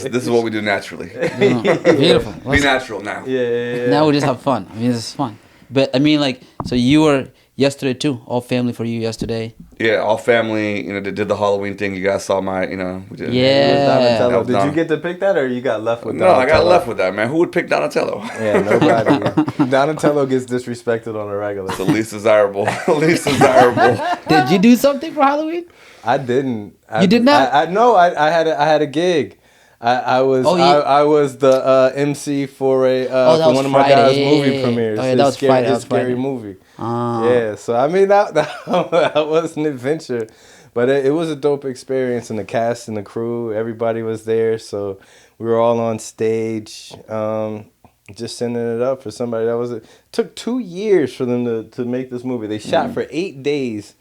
This is what we do naturally. Beautiful. Be natural now. Yeah. Now we just have fun. I mean, this is fun. But I mean, like, so you were yesterday too. All family for you yesterday. Yeah, all family. You know, did the Halloween thing. You guys saw my. You know, we did. Yeah. Donatello. Did you get to pick that, or you got left with? No, Donatello? I got left with that, man. Who would pick Donatello? Yeah, nobody. Donatello gets disrespected on a regular. It's the least desirable. Least desirable. Did you do something for Halloween? I didn't. You did not? I had a gig. I was the MC for for one of my guys' movie premieres. Oh, yeah, that was Friday. His scary movie. Ah. Yeah, so I mean that was an adventure, but it was a dope experience, and the cast and the crew, everybody was there, so we were all on stage, just sending it up for somebody that was. It took 2 years for them to make this movie. They shot for 8 days,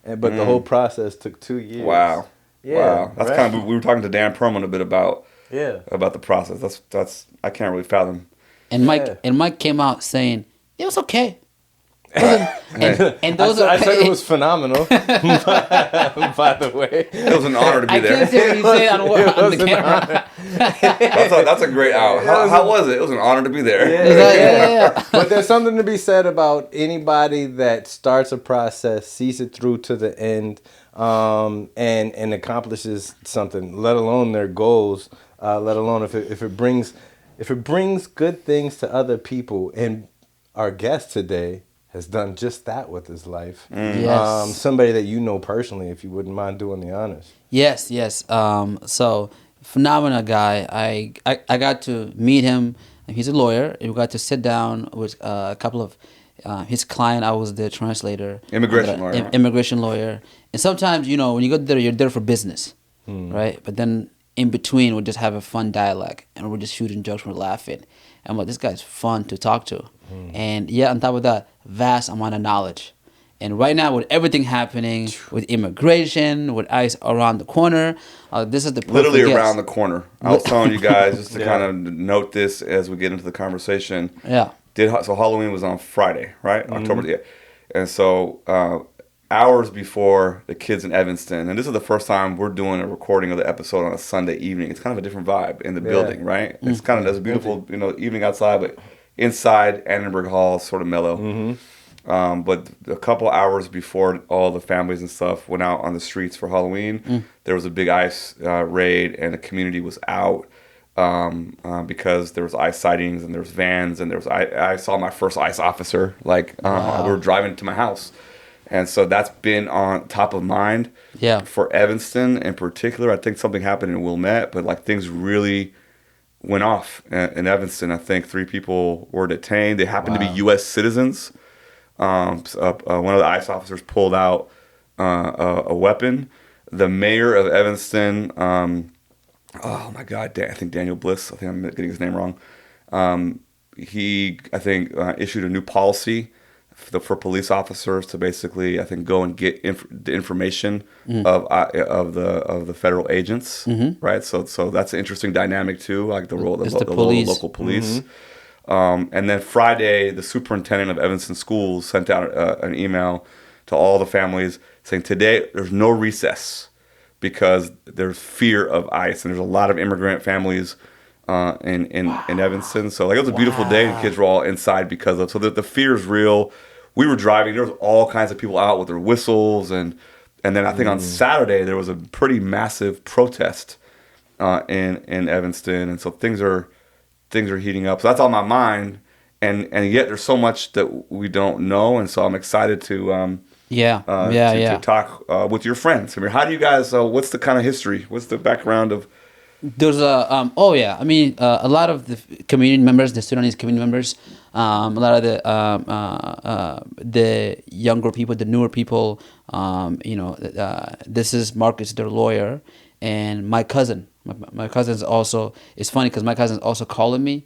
but the whole process took 2 years. Wow. Yeah, wow. That's right? kind of. We were talking to Dan Perlman a bit about the process. That's I can't really fathom. And Mike came out saying it was okay. And those I said it was phenomenal. By the way, it was an honor to be there. I can't say what you say on the camera. That's a great out. How was it? It was an honor to be there. Yeah. But there's something to be said about anybody that starts a process, sees it through to the end, and accomplishes something, let alone their goals, let alone if it brings good things to other people. And our guest today has done just that with his life. Yes. Somebody that you know personally, if you wouldn't mind doing the honors. Yes. So phenomenal guy. I got to meet him. He's a lawyer. We got to sit down with a couple of his client. I was the translator. Immigration lawyer. And sometimes, when you go there, you're there for business, right? But then in between, we just have a fun dialogue, and we're just shooting jokes, we're laughing. And I'm like, this guy's fun to talk to. And on top of that, vast amount of knowledge. And right now, with everything happening, with immigration, with ICE around the corner, this is the perfect literally guest. around the corner. I was telling you guys just to kind of note this as we get into the conversation. Yeah. So Halloween was on Friday, right? October. Yeah. And so hours before the kids in Evanston, and this is the first time we're doing a recording of the episode on a Sunday evening. It's kind of a different vibe in the building, right? It's kind of, there's a beautiful, evening outside, but inside Annenberg Hall is sort of mellow. But a couple hours before all the families and stuff went out on the streets for Halloween, there was a big ICE raid, and the community was out because there was ICE sightings, and there was vans, and I saw my first ICE officer. We were driving to my house. And so that's been on top of mind for Evanston in particular. I think something happened in Wilmette, but things really went off in Evanston. I think 3 people were detained. They happened to be U.S. citizens. One of the ICE officers pulled out a weapon. The mayor of Evanston, oh my God, I think Daniel Bliss, I think I'm getting his name wrong. He, I think, issued a new policy for police officers to basically, I think, go and get the information of the federal agents, right? So that's an interesting dynamic too, like the role of the local police. And then Friday, the superintendent of Evanston Schools sent out an email to all the families saying, today there's no recess because there's fear of ICE, and there's a lot of immigrant families in Evanston. So it was a beautiful day, and kids were all inside because of. So the fear is real. We were driving. There was all kinds of people out with their whistles, and then I think on Saturday there was a pretty massive protest in Evanston, and so things are heating up. So that's on my mind, and yet there's so much that we don't know, and so I'm excited to talk with your friends. Samir, how do you guys? What's the kind of history? What's the background of? There's a a lot of the community members, the Sudanese community members, a lot of the younger people, the newer people, this is Marcus, their lawyer, and my cousin. My cousin's also. It's funny because my cousin's also calling me,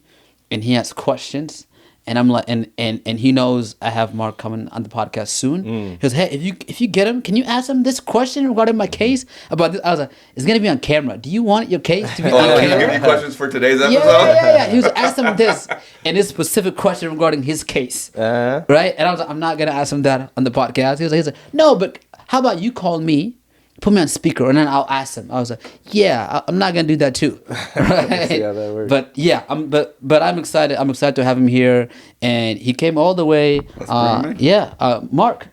and he has questions. And I'm like, and he knows I have Mark coming on the podcast soon. He goes, hey, if you get him, can you ask him this question regarding my case about this? I was like, it's gonna be on camera. Do you want your case to be on camera? Can you give me questions for today's episode? Yeah. He was ask him this and this specific question regarding his case, right? And I was like, I'm not gonna ask him that on the podcast. He was like, no, but how about you call me, put me on speaker, and then I'll ask them. I was like, yeah, I'm not gonna do that too. Right? See how that works. But yeah, but I'm excited. I'm excited to have him here, and he came all the way. Mark,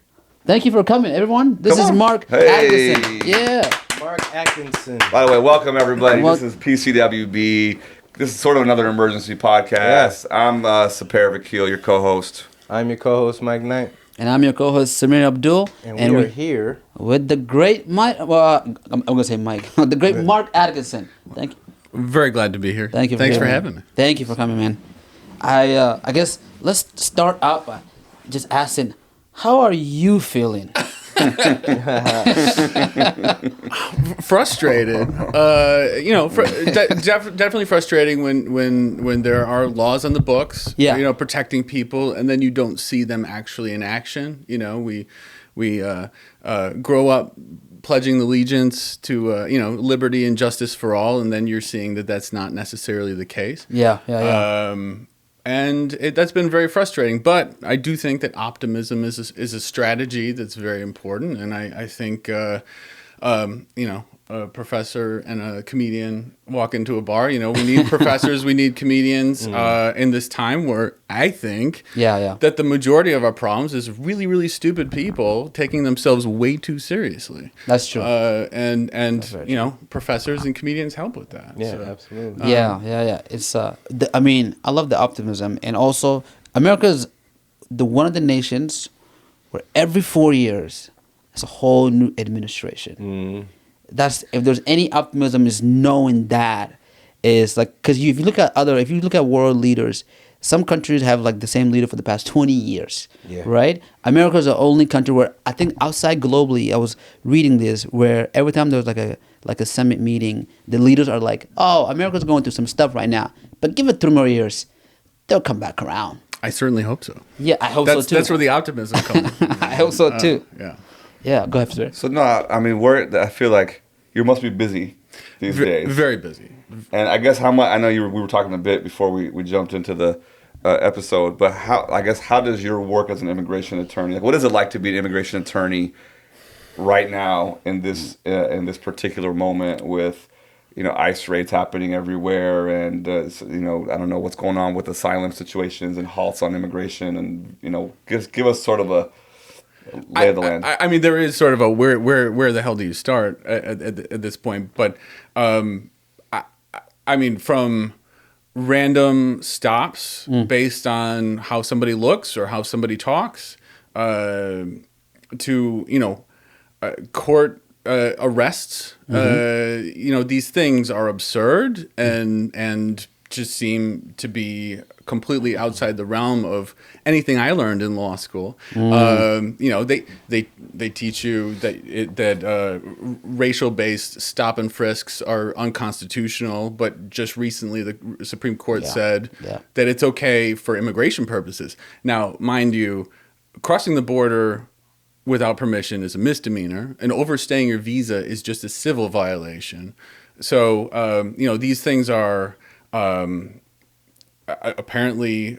thank you for coming, everyone. This is Mark Atkinson. Yeah, Mark Atkinson. By the way, welcome everybody. This is PCWB. This is sort of another emergency podcast. Yeah. I'm Sepehr, Vakil, your co-host. I'm your co-host, Mike Knight. And I'm your co-host, Samir Abdul. And we're here with the great Mike. Well, I'm going to say Mike. The great Mark Atkinson. Thank you. Very glad to be here. Thank you. Thanks for having me. Thank you for coming, man. I guess let's start out by just asking, how are you feeling? Frustrated. Definitely frustrating when there are laws on the books. Yeah. Protecting people, and then you don't see them actually in action. We grow up pledging allegiance to liberty and justice for all, and then you're seeing that that's not necessarily the case. Yeah. And that's been very frustrating. But I do think that optimism is a strategy that's very important. And I think, a professor and a comedian walk into a bar. We need professors, we need comedians in this time where I think that the majority of our problems is really, really stupid people taking themselves way too seriously. That's true. And professors and comedians help with that. Yeah, so, absolutely. Yeah. It's I love the optimism, and also America's one of the nations where every 4 years there's a whole new administration. That's, if there's any optimism, is knowing that is like, because if you look at world leaders, some countries have like the same leader for the past 20 years, right? America is the only country where I think outside globally, I was reading this, where every time there was like a summit meeting, the leaders are like, oh, America's going through some stuff right now, but give it 3 more years, they'll come back around. I certainly hope so. Yeah, I hope so too. That's where the optimism comes from. I hope so too. Yeah, go ahead, sir. So no, I mean, I feel like you must be busy these days. Very busy. And I guess how much, I know we were talking a bit before we jumped into the episode, but how does your work as an immigration attorney, like what is it like to be an immigration attorney right now in this particular moment with ICE raids happening everywhere, and I don't know what's going on with asylum situations and halts on immigration, and give us sort of a lay of the land. I mean, there is sort of a where the hell do you start at this point? But I mean, from random stops based on how somebody looks or how somebody talks, to court arrests. These things are absurd and just seem to be completely outside the realm of anything I learned in law school. They teach you that racial-based stop and frisks are unconstitutional, but just recently the Supreme Court said that it's okay for immigration purposes. Now, mind you, crossing the border without permission is a misdemeanor, and overstaying your visa is just a civil violation. So, these things are apparently,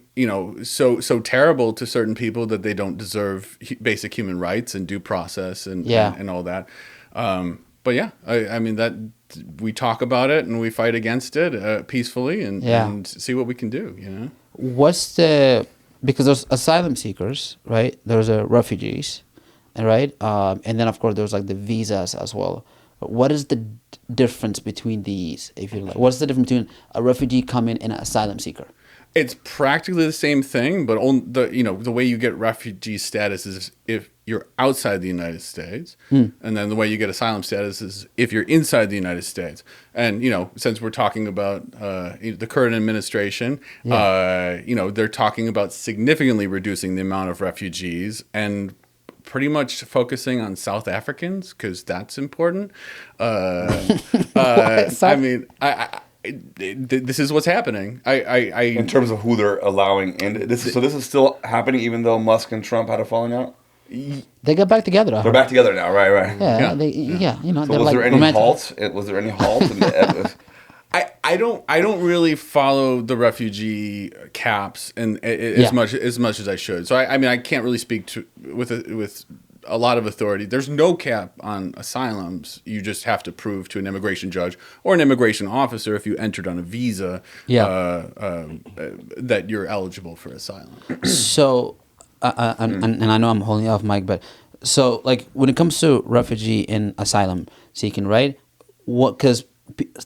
so terrible to certain people that they don't deserve basic human rights and due process and all that. But yeah, I mean, that we talk about it and we fight against it peacefully and see what we can do, because there's asylum seekers, right? There's refugees, right? And then of course there's like the visas as well. What is the difference between these? If you like, what's the difference between a refugee coming and an asylum seeker? It's practically the same thing, but the way you get refugee status is if you're outside the United States, and then the way you get asylum status is if you're inside the United States. And since we're talking about the current administration, they're talking about significantly reducing the amount of refugees and pretty much focusing on South Africans because that's important. I mean, this is what's happening. In terms of who they're allowing, and this is still happening even though Musk and Trump had a falling out. They got back together. They're back together now, right? Yeah. So was there any halt? Was there any halt? I don't really follow the refugee caps and as much as I should. So I mean I can't really speak with a lot of authority. There's no cap on asylums. You just have to prove to an immigration judge or an immigration officer if you entered on a visa that you're eligible for asylum. So, and I know I'm holding off, Mike, but so like when it comes to refugee and asylum seeking, right? Because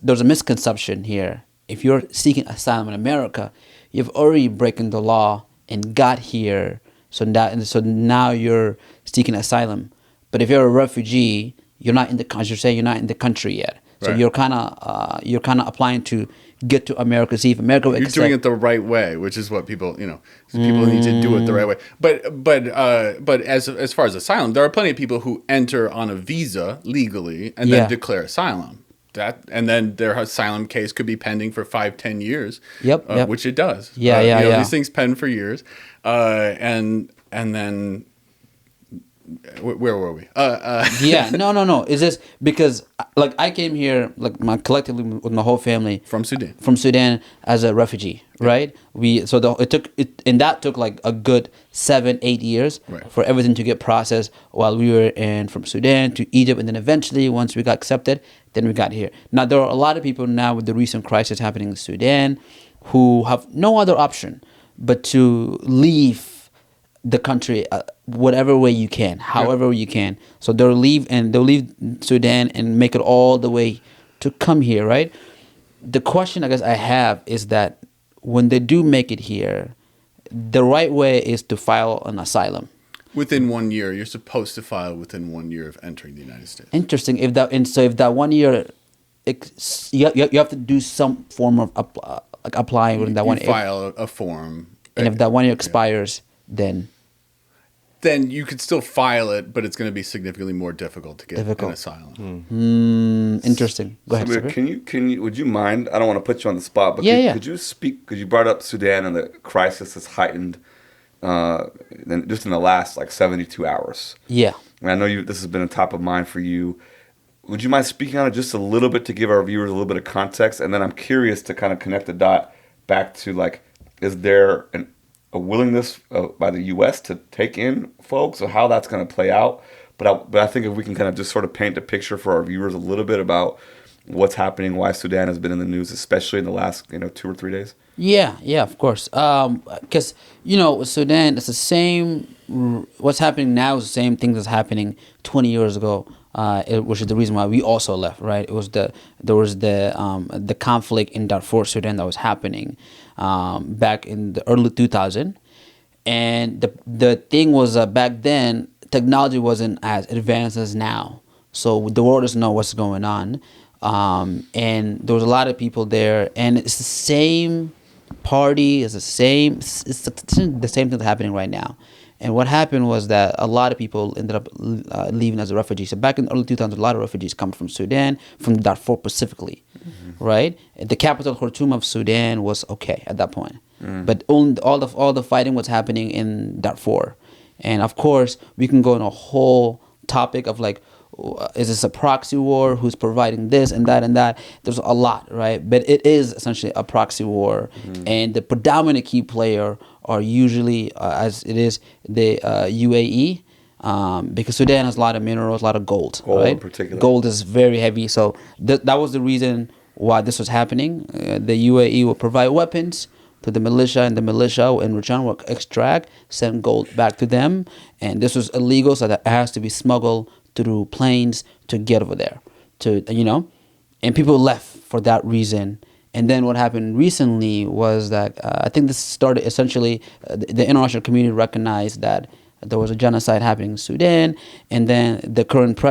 there's a misconception here. If you're seeking asylum in America, you've already broken the law and got here. So now you're seeking asylum. But if you're a refugee, you're not in the country. You're not in the country yet. So Right. you're kind of applying to get to America. See if America will You're accept. doing it the right way, which is what people people need to do it the right way. But as far as asylum, there are plenty of people who enter on a visa legally and then declare asylum. And then their asylum case could be pending for 5-10 years. Yep. Which it does. Yeah. These things pen for years, and then where were we? Yeah, no. It's just because like I came here collectively with my whole family From Sudan. As a refugee, right? That took like a good 7-8 years Right. for everything to get processed while we were from Sudan to Egypt, and then eventually once we got accepted, then we got here. Now there are a lot of people now with the recent crisis happening in Sudan who have no other option but to leave the country whatever way you can, however you can. So they'll leave Sudan and make it all the way to come here, right? The question I guess I have is that when they do make it here, the right way is to file an asylum. Within 1 year, you're supposed to file within 1 year of entering the United States. Interesting. If that 1 year, you have to do some form of applying within that 1 year. File a form. And if that 1 year expires, then you could still file it, but it's going to be significantly more difficult to get an asylum. interesting. Go ahead. Samir, Sepehr. can you would you mind? I don't want to put you on the spot, but could you speak? Because you brought up Sudan and the crisis has heightened, just in the last 72 hours. Yeah. And I know this has been a top of mind for you. Would you mind speaking on it just a little bit to give our viewers a little bit of context? And then I'm curious to kind of connect the dot back to is there a willingness by the U.S. to take in folks, or how that's going to play out? But I think if we can kind of just sort of paint a picture for our viewers a little bit about what's happening, why Sudan has been in the news, especially in the last 2 or 3 days. Yeah, of course. Because Sudan, it's the same. What's happening now is the same thing that's happening 20 years ago, which is the reason why we also left. Right? There was the conflict in Darfur, Sudan, that was happening back in the early 2000s, and the thing was back then technology wasn't as advanced as now, so the world doesn't know what's going on, and there was a lot of people there, and it's the same party, it's the same thing that's happening right now. And what happened was that a lot of people ended up leaving as a refugee. So back in the early 2000s, a lot of refugees come from Sudan, from Darfur specifically, right? The capital, Khartoum of Sudan, was okay at that point. But all the fighting was happening in Darfur. And of course, we can go on a whole topic of is this a proxy war? Who's providing this and that and that? There's a lot, right? But it is essentially a proxy war. And the predominant key player are usually, as it is, the UAE, because Sudan has a lot of minerals, a lot of gold, right? In particular. Gold is very heavy. So that was the reason why this was happening. The UAE will provide weapons to the militia, and the militia in return will extract, send gold back to them. And this was illegal, so that it has to be smuggled through planes to get over there, and people left for that reason. And then what happened recently was that I think this started essentially the international community recognized that there was a genocide happening in Sudan, and then the current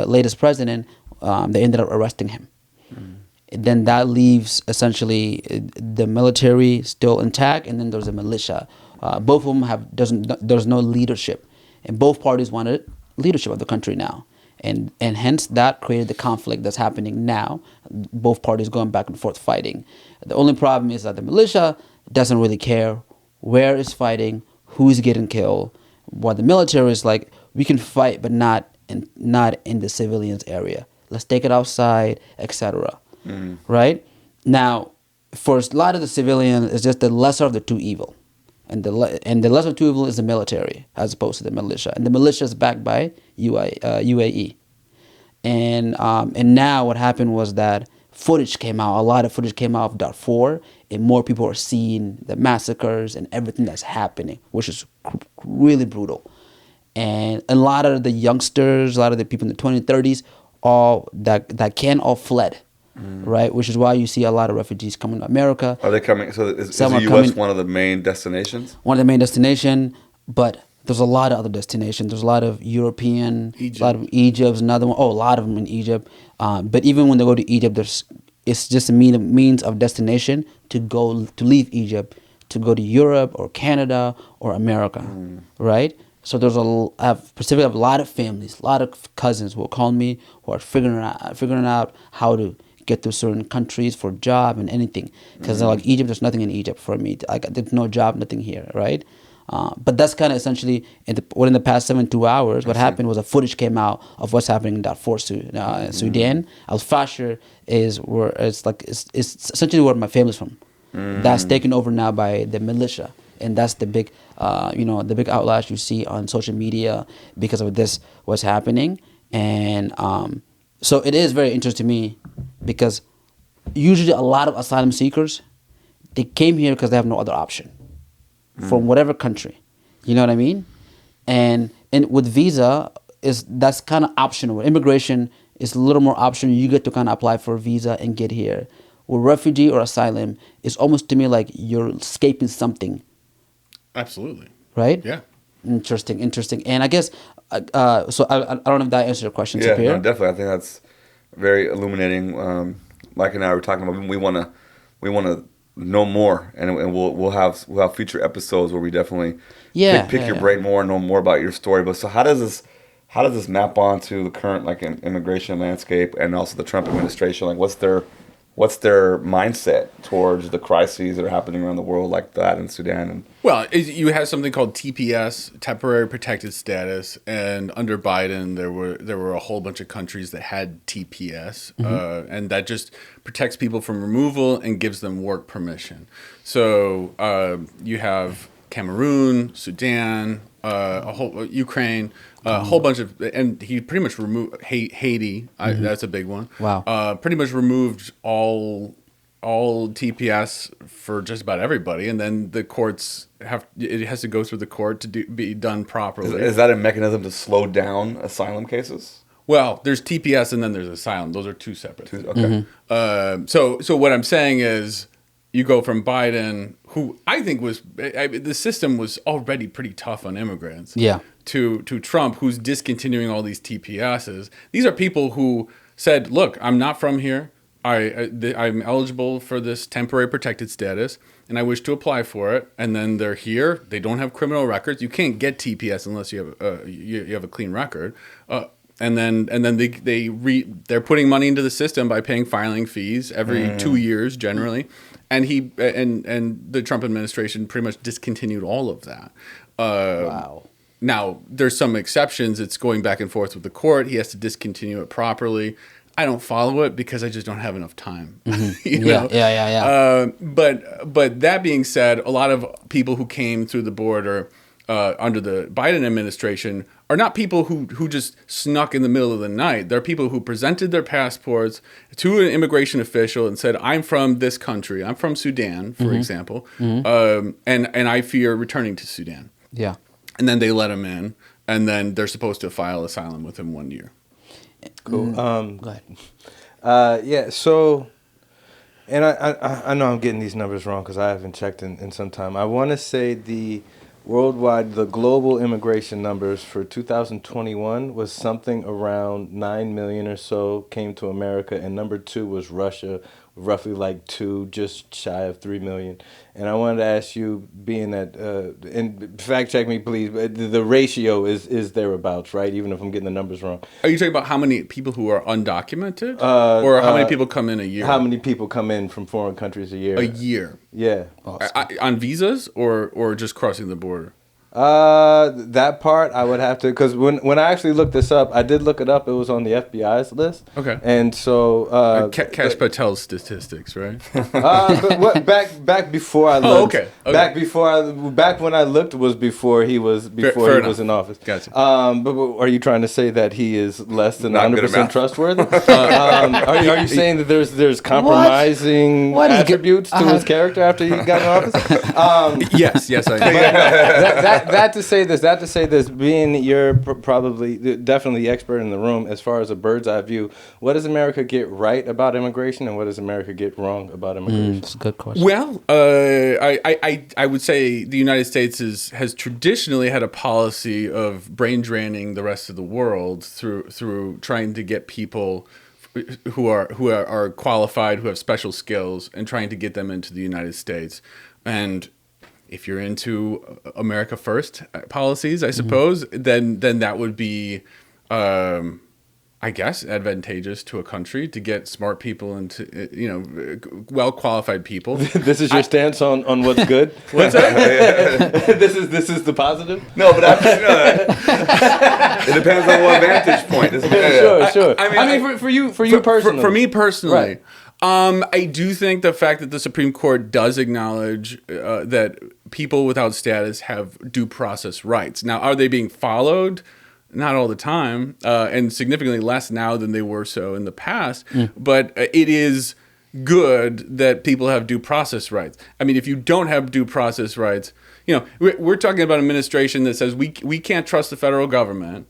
latest president, they ended up arresting him. Then that leaves essentially the military still intact, and then there's a militia. Both of them there's no leadership, and both parties wanted leadership of the country now, and hence that created the conflict that's happening now. Both parties going back and forth fighting. The only problem is that the militia doesn't really care where it's fighting, who's getting killed. While the military is like, we can fight, but not in the civilians area. Let's take it outside, etc. Right now, for a lot of the civilians, it's just the lesser of the two evil. and the lesser of two evils is the military as opposed to the militia, and the militia is backed by UAE, and now what happened was that footage came out. A lot of footage came out of Darfur, and more people are seeing the massacres and everything that's happening, which is really brutal. And a lot of the youngsters, a lot of the people in the 20s, 30s, all all fled, right? Which is why you see a lot of refugees coming to America. Are they coming? So is the U.S. coming, one of the main destinations? One of the main destinations, but there's a lot of other destinations. There's a lot of European, Egypt. a lot of Egypt's another one. Oh, a lot of them in Egypt. But even when they go to Egypt, it's just a means of destination to leave Egypt, to go to Europe or Canada or America, right? So I have a lot of families, a lot of cousins who will call me, who are figuring out how to get to certain countries for job and anything. Because they're like, Egypt, there's nothing in Egypt for me. There's no job, nothing here, right? But that's kind of essentially within the past 72 hours. What happened was a footage came out of what's happening in Darfur, Sudan. Al Fashir is where it's essentially where my family's from. That's taken over now by the militia, and that's the big, the big outlash you see on social media because of this what's happening. And so it is very interesting to me because usually a lot of asylum seekers, they came here because they have no other option. From whatever country, you know what I mean, and with visa that's kind of optional. Immigration is a little more optional. You get to kind of apply for a visa and get here. With refugee or asylum, it's almost to me like you're escaping something. Absolutely. Right. Yeah. Interesting. And I guess so. I don't know if that answers your question. Yeah, Sepehr. no, definitely. I think that's very illuminating. Mike and I were talking about we want to know more, and we'll have future episodes where we definitely pick your brain more and know more about your story. But so how does this map onto the current immigration landscape and also the Trump administration? Like what's their mindset towards the crises that are happening around the world like that in Sudan? And well, you have something called TPS, temporary protected status, and under Biden there were a whole bunch of countries that had TPS, and that just protects people from removal and gives them work permission. So you have Cameroon, Sudan, Ukraine, a whole bunch of, and he pretty much removed Haiti. That's a big one. Wow. Pretty much removed all TPS for just about everybody, and then the courts it has to go through the court to be done properly. Is that a mechanism to slow down asylum cases? Well, there's TPS and then there's asylum. Those are two separate things. Okay. So what I'm saying is, you go from Biden, who I think the system was already pretty tough on immigrants, to Trump, who's discontinuing all these TPSs. These are people who said, look, I'm not from here. I'm eligible for this temporary protected status, and I wish to apply for it. And then they're here. They don't have criminal records. You can't get TPS unless you have a clean record. And then they're putting money into the system by paying filing fees every 2 years generally. And the Trump administration pretty much discontinued all of that. Wow. Now, there's some exceptions. It's going back and forth with the court. He has to discontinue it properly. I don't follow it because I just don't have enough time. You know? Yeah. But that being said, a lot of people who came through the border under the Biden administration are not people who just snuck in the middle of the night. They're people who presented their passports to an immigration official and said, I'm from this country. I'm from Sudan, for example, and I fear returning to Sudan. Yeah. And then they let them in, and then they're supposed to file asylum within 1 year. Cool. Go ahead. Yeah. So, and I know I'm getting these numbers wrong because I haven't checked in some time. I want to say the global immigration numbers for 2021 was something around 9 million or so came to America, and number 2 was Russia, roughly like 2, just shy of 3 million. And I wanted to ask you, being that, and fact check me please, but the ratio is thereabouts, right? Even if I'm getting the numbers wrong. Are you talking about how many people who are undocumented, or how many people come in a year? How many people come in from foreign countries a year? A year. Yeah. On visas or just crossing the border? That part I would have to, because when I actually looked this up, I did look it up. It was on the FBI's list. Okay. And so Cash Patel's statistics, right? but back before I looked. Okay. Back when I looked was before he was Fair was in office. Gotcha. But are you trying to say that he is less than Not good at 100% math. trustworthy? Are you saying that there's compromising What is attributes to his character after he got in office? Yes, I know. That to say this, being you're probably definitely the expert in the room as far as a bird's eye view, what does America get right about immigration and what does America get wrong about immigration? It's a good question. Well, I would say the United States has traditionally had a policy of brain draining the rest of the world through trying to get people who are qualified, who have special skills, and trying to get them into the United States. And if you're into America First policies, I suppose, then that would be, I guess, advantageous to a country to get smart people into, well qualified people. This is your stance on what's good. What's that? This is the positive. No, but it depends on what vantage point. Sure. I mean, for you personally. For me personally, Right. I do think the fact that the Supreme Court does acknowledge that people without status have due process rights. Now, are they being followed? Not all the time, and significantly less now than they were so in the past. But it is good that people have due process rights. I mean, if you don't have due process rights, we're talking about an administration that says we can't trust the federal government.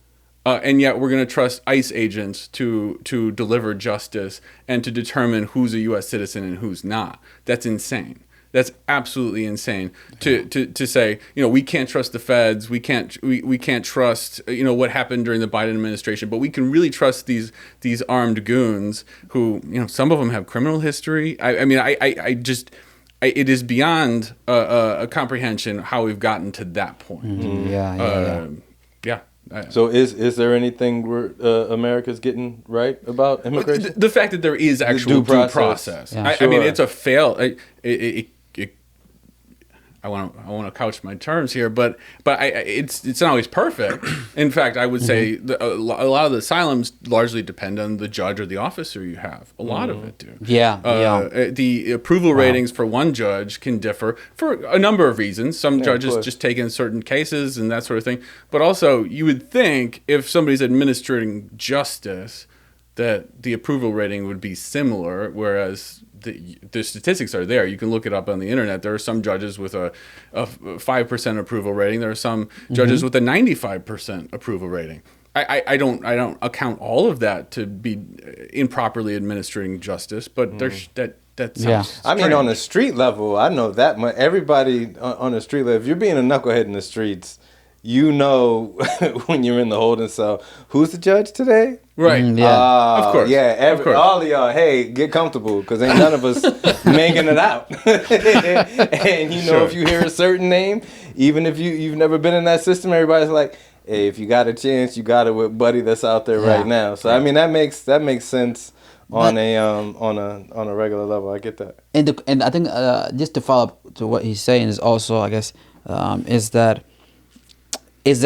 And yet we're going to trust ICE agents to deliver justice and to determine who's a U.S. citizen and who's not. That's insane. That's absolutely insane to say, we can't trust the feds. We can't trust, what happened during the Biden administration. But we can really trust these armed goons who, some of them have criminal history. It is beyond a comprehension how we've gotten to that point. Yeah. So is there anything America's getting right about immigration? The fact that there is actual due process. Yeah. I mean, it's a fail. I want to couch my terms here, but it's not always perfect. In fact, I would say a lot of the asylums largely depend on the judge or the officer you have. A lot of it do. Yeah. The approval ratings for one judge can differ for a number of reasons. Some judges just take in certain cases and that sort of thing. But also, you would think if somebody's administering justice, that the approval rating would be similar, whereas the statistics are there. You can look it up on the internet. There are some judges with a 5% approval rating. There are some judges with a 95% approval rating. I don't account all of that to be improperly administering justice, but there's that sounds strange. I mean, on the street level, I know that much. Everybody on the street level, if you're being a knucklehead in the streets, when you're in the holding cell, who's the judge today? Right. Of course. Yeah. Of course. All of y'all, hey, get comfortable, because ain't none of us making it out. And if you hear a certain name, even if you've never been in that system, everybody's like, hey, if you got a chance, you got it with buddy that's out there right now. So I mean, that makes sense on a regular level. I get that. And I think just to follow up to what he's saying is also, I guess, is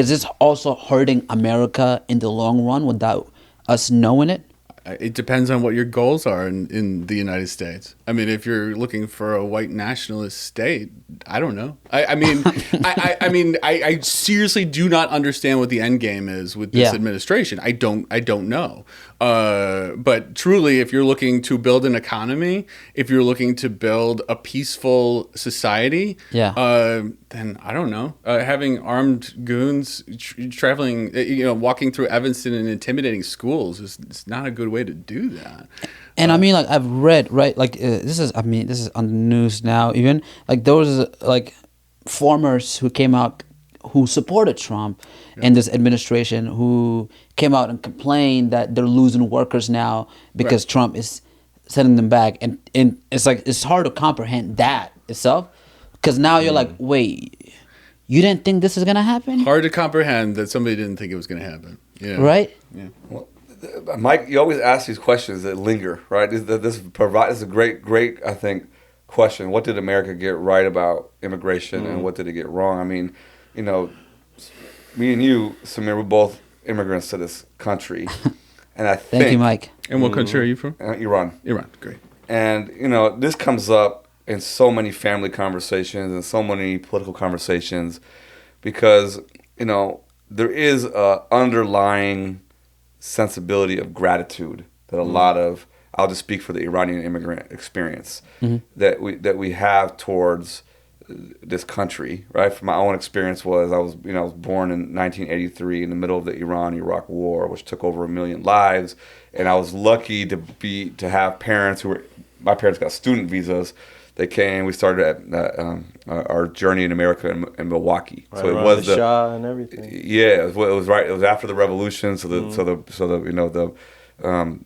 this also hurting America in the long run without us knowing it? It depends on what your goals are in the United States. I mean, if you're looking for a white nationalist state, I don't know. I seriously do not understand what the end game is with this administration. I don't know. But truly, if you're looking to build an economy, if you're looking to build a peaceful society, then I don't know. Having armed goons traveling, walking through Evanston and intimidating schools is not a good way to do that. And I mean, like, I've read, right, like, this is on the news now, even, like, there was, like, farmers who came out who supported Trump and this administration, who came out and complained that they're losing workers now because Trump is sending them back. And it's like, it's hard to comprehend that itself, because now you're like, wait, you didn't think this is going to happen? Hard to comprehend that somebody didn't think it was going to happen. Yeah. Right? Yeah. Well, Mike, you always ask these questions that linger, right? This is a great, I think, question. What did America get right about immigration, and what did it get wrong? I mean, you know, me and you, Samir, we're both immigrants to this country, and I think. Thank you, Mike. And what country are you from? Iran. Iran. Great. And this comes up in so many family conversations and so many political conversations, because there is a underlying sensibility of gratitude that a lot of, I'll just speak for the Iranian immigrant experience, that we have towards this country, right? From my own experience I was born in 1983 in the middle of the Iran-Iraq War, which took over 1 million lives, and I was lucky to have parents my parents got student visas. They came. We started at our journey in America in Milwaukee. Right, so it was the Shah and everything. Yeah, it was right. It was after the revolution. So the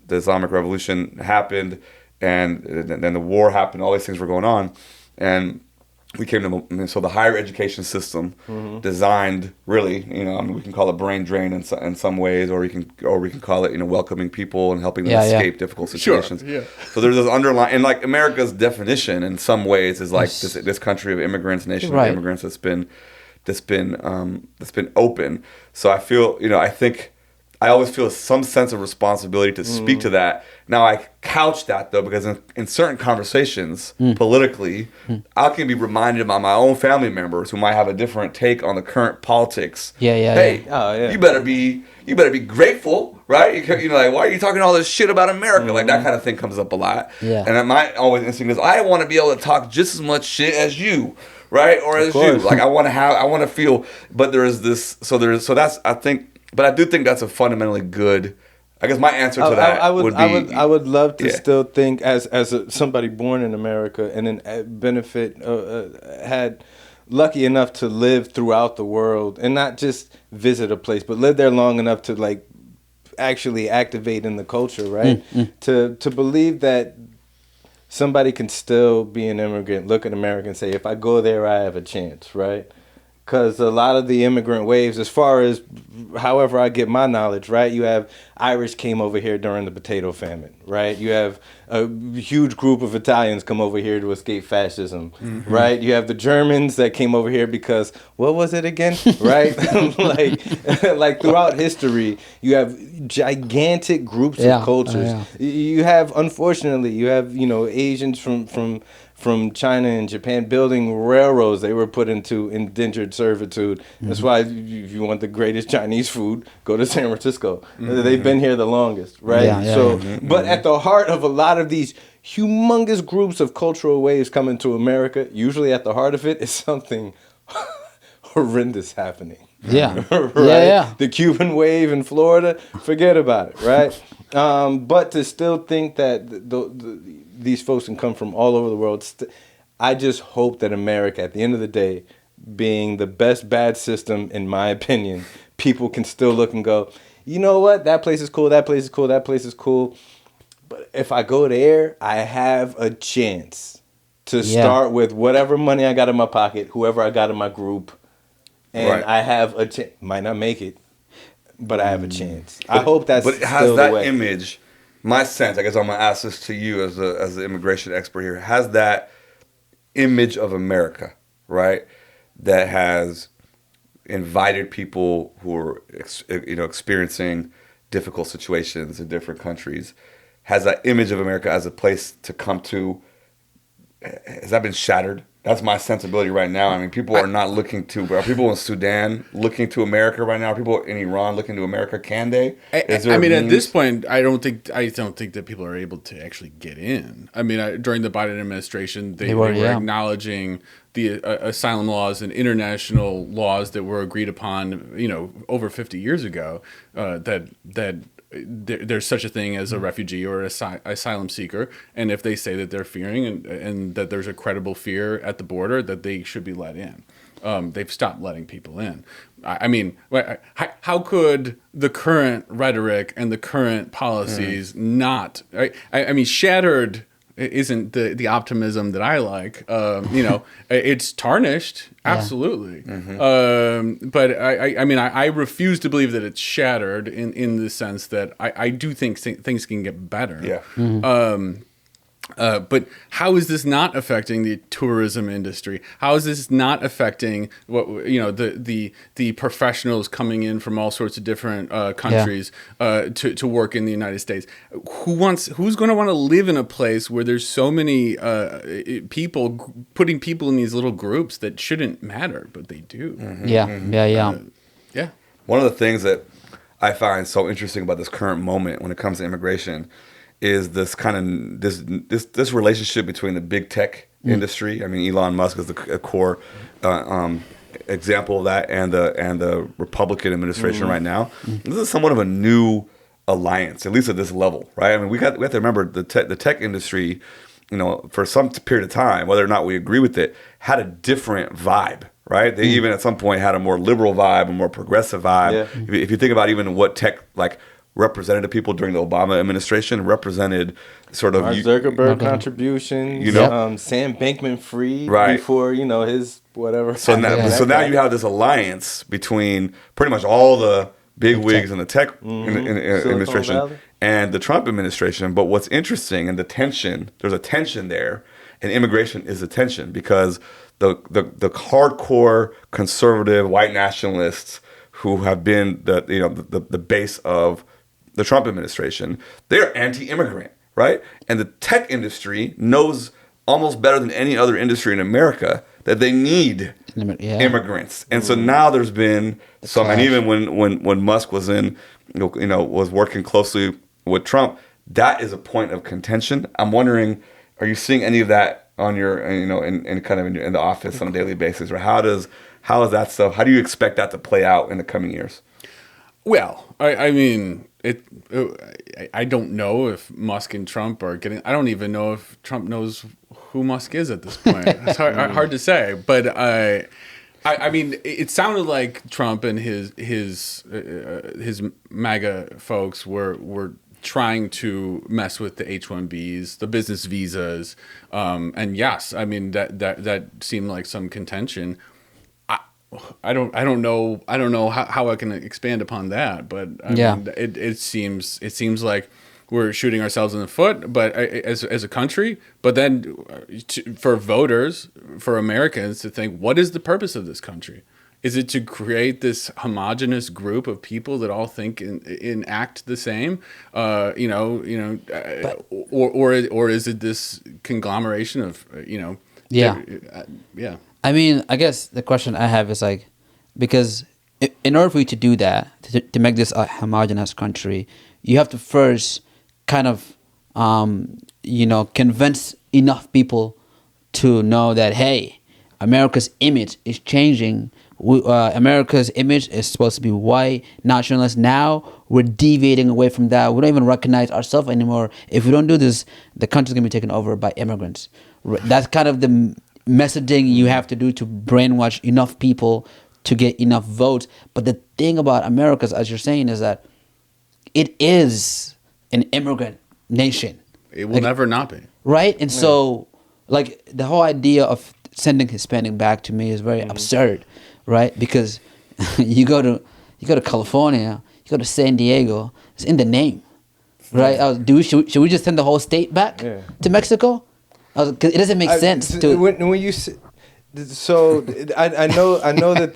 Islamic Revolution happened, and then the war happened. All these things were going on, and we came to the higher education system designed really, we can call it brain drain in some ways, or we can call it welcoming people and helping them escape difficult situations. Sure, yeah. So there's this underlying, and like America's definition in some ways is like this country of immigrants, nation of immigrants that's been open. So I feel I always feel some sense of responsibility to speak to that. Now I couch that though because in certain conversations politically, I can be reminded by my own family members who might have a different take on the current politics. Hey, you better be grateful, right? Like, why are you talking all this shit about America? Like that kind of thing comes up a lot. Yeah. And my always instinct is I want to be able to talk just as much shit as you. Right? Or as you. Like I want to feel, but there is this, that's, I think, but I do think that's a fundamentally good. I guess my answer to that would be. I would love to still think as somebody born in America and then had lucky enough to live throughout the world and not just visit a place, but live there long enough to like actually activate in the culture, right? To believe that somebody can still be an immigrant, look at America and say, if I go there, I have a chance, right? Because a lot of the immigrant waves, as far as however I get my knowledge, right? You have Irish came over here during the potato famine, right? You have a huge group of Italians come over here to escape fascism, right? You have the Germans that came over here because, what was it again, right? like throughout history, you have gigantic groups of cultures. You have, unfortunately, Asians from China and Japan building railroads. They were put into indentured servitude. That's why if you want the greatest Chinese food, go to San Francisco. They've been here the longest, right? But at the heart of a lot of these humongous groups of cultural waves coming to America, usually at the heart of it is something horrendous happening. Yeah. Right? The Cuban wave in Florida, forget about it, right? But to still think that these folks can come from all over the world, I just hope that America, at the end of the day, being the best bad system, in my opinion, people can still look and go, you know what? That place is cool, that place is cool, that place is cool. But if I go there, I have a chance to start with whatever money I got in my pocket, whoever I got in my group, and I have a chance. Might not make it, but I have a chance. I hope that's But it has still that the way. image. My sense, I guess I'm gonna ask this to you as the immigration expert here, has that image of America, right? That has invited people who are experiencing difficult situations in different countries. Has that image of America as a place to come to? Has that been shattered? That's my sensibility right now. I mean, people are not looking to. Are people in Sudan looking to America right now? Are people in Iran looking to America? Can they? At this point, I don't think that people are able to actually get in. I mean, during the Biden administration, they were acknowledging the asylum laws and international laws that were agreed upon, over 50 years ago. That there's such a thing as a refugee or asylum seeker, and if they say that they're fearing and that there's a credible fear at the border, that they should be let in. They've stopped letting people in. I mean, how could the current rhetoric and the current policies not? I mean, shattered isn't the optimism that I like. It's tarnished, absolutely. But I refuse to believe that it's shattered in the sense that I do think things can get better. But how is this not affecting the tourism industry? How is this not affecting the professionals coming in from all sorts of different countries to work in the United States? Who's going to want to live in a place where there's so many people putting people in these little groups that shouldn't matter, but they do? Mm-hmm. Yeah. One of the things that I find so interesting about this current moment when it comes to immigration is this kind of this relationship between the big tech industry. I mean, Elon Musk is the core example of that, and the Republican administration right now. This is somewhat of a new alliance, at least at this level, right? I mean, we have to remember the tech industry, for some period of time, whether or not we agree with it, had a different vibe. Right? They even at some point had a more liberal vibe, a more progressive vibe. Yeah. If you think about even what tech represented people during the Obama administration, represented sort of Mark Zuckerberg contributions, Sam Bankman-Fried before his whatever. So now you have this alliance between pretty much all the big wigs in the tech administration Valley. And the Trump administration. But what's interesting, and there's a tension there, and immigration is a tension because the hardcore conservative white nationalists who have been the base of the Trump administration, they're anti-immigrant, right? And the tech industry knows almost better than any other industry in America that they need immigrants. And so now there's been some, and even when Musk was was working closely with Trump, that is a point of contention. I'm wondering, are you seeing any of that on your, in kind of in the office on a daily basis, or how is that stuff? How do you expect that to play out in the coming years? Well, I mean, I don't know if Musk and Trump are getting. I don't even know if Trump knows who Musk is at this point. It's hard to say, but I mean, it sounded like Trump and his MAGA folks were trying to mess with the H-1Bs, the business visas, and yes, I mean that seemed like some contention. I don't know how I can expand upon that, but I mean, it seems like we're shooting ourselves in the foot, but as a country, but then for voters, for Americans to think, what is the purpose of this country? Is it to create this homogenous group of people that all think and act the same, or is it this conglomeration of I mean, I guess the question I have is because in order for you to do that, to make this a homogenous country, you have to first kind of convince enough people to know that, hey, America's image is changing. America's image is supposed to be white, nationalist. Now we're deviating away from that. We don't even recognize ourselves anymore. If we don't do this, the country's going to be taken over by immigrants. That's kind of the messaging you have to do to brainwash enough people to get enough votes. But the thing about America, as you're saying, is that it is an immigrant nation. It will never not be. Right? And so, the whole idea of sending Hispanic back to me is very absurd. Right, because you go to California, you go to San Diego. It's in the name, right? Should we just send the whole state back to Mexico? Because it doesn't make sense to. When you so I know that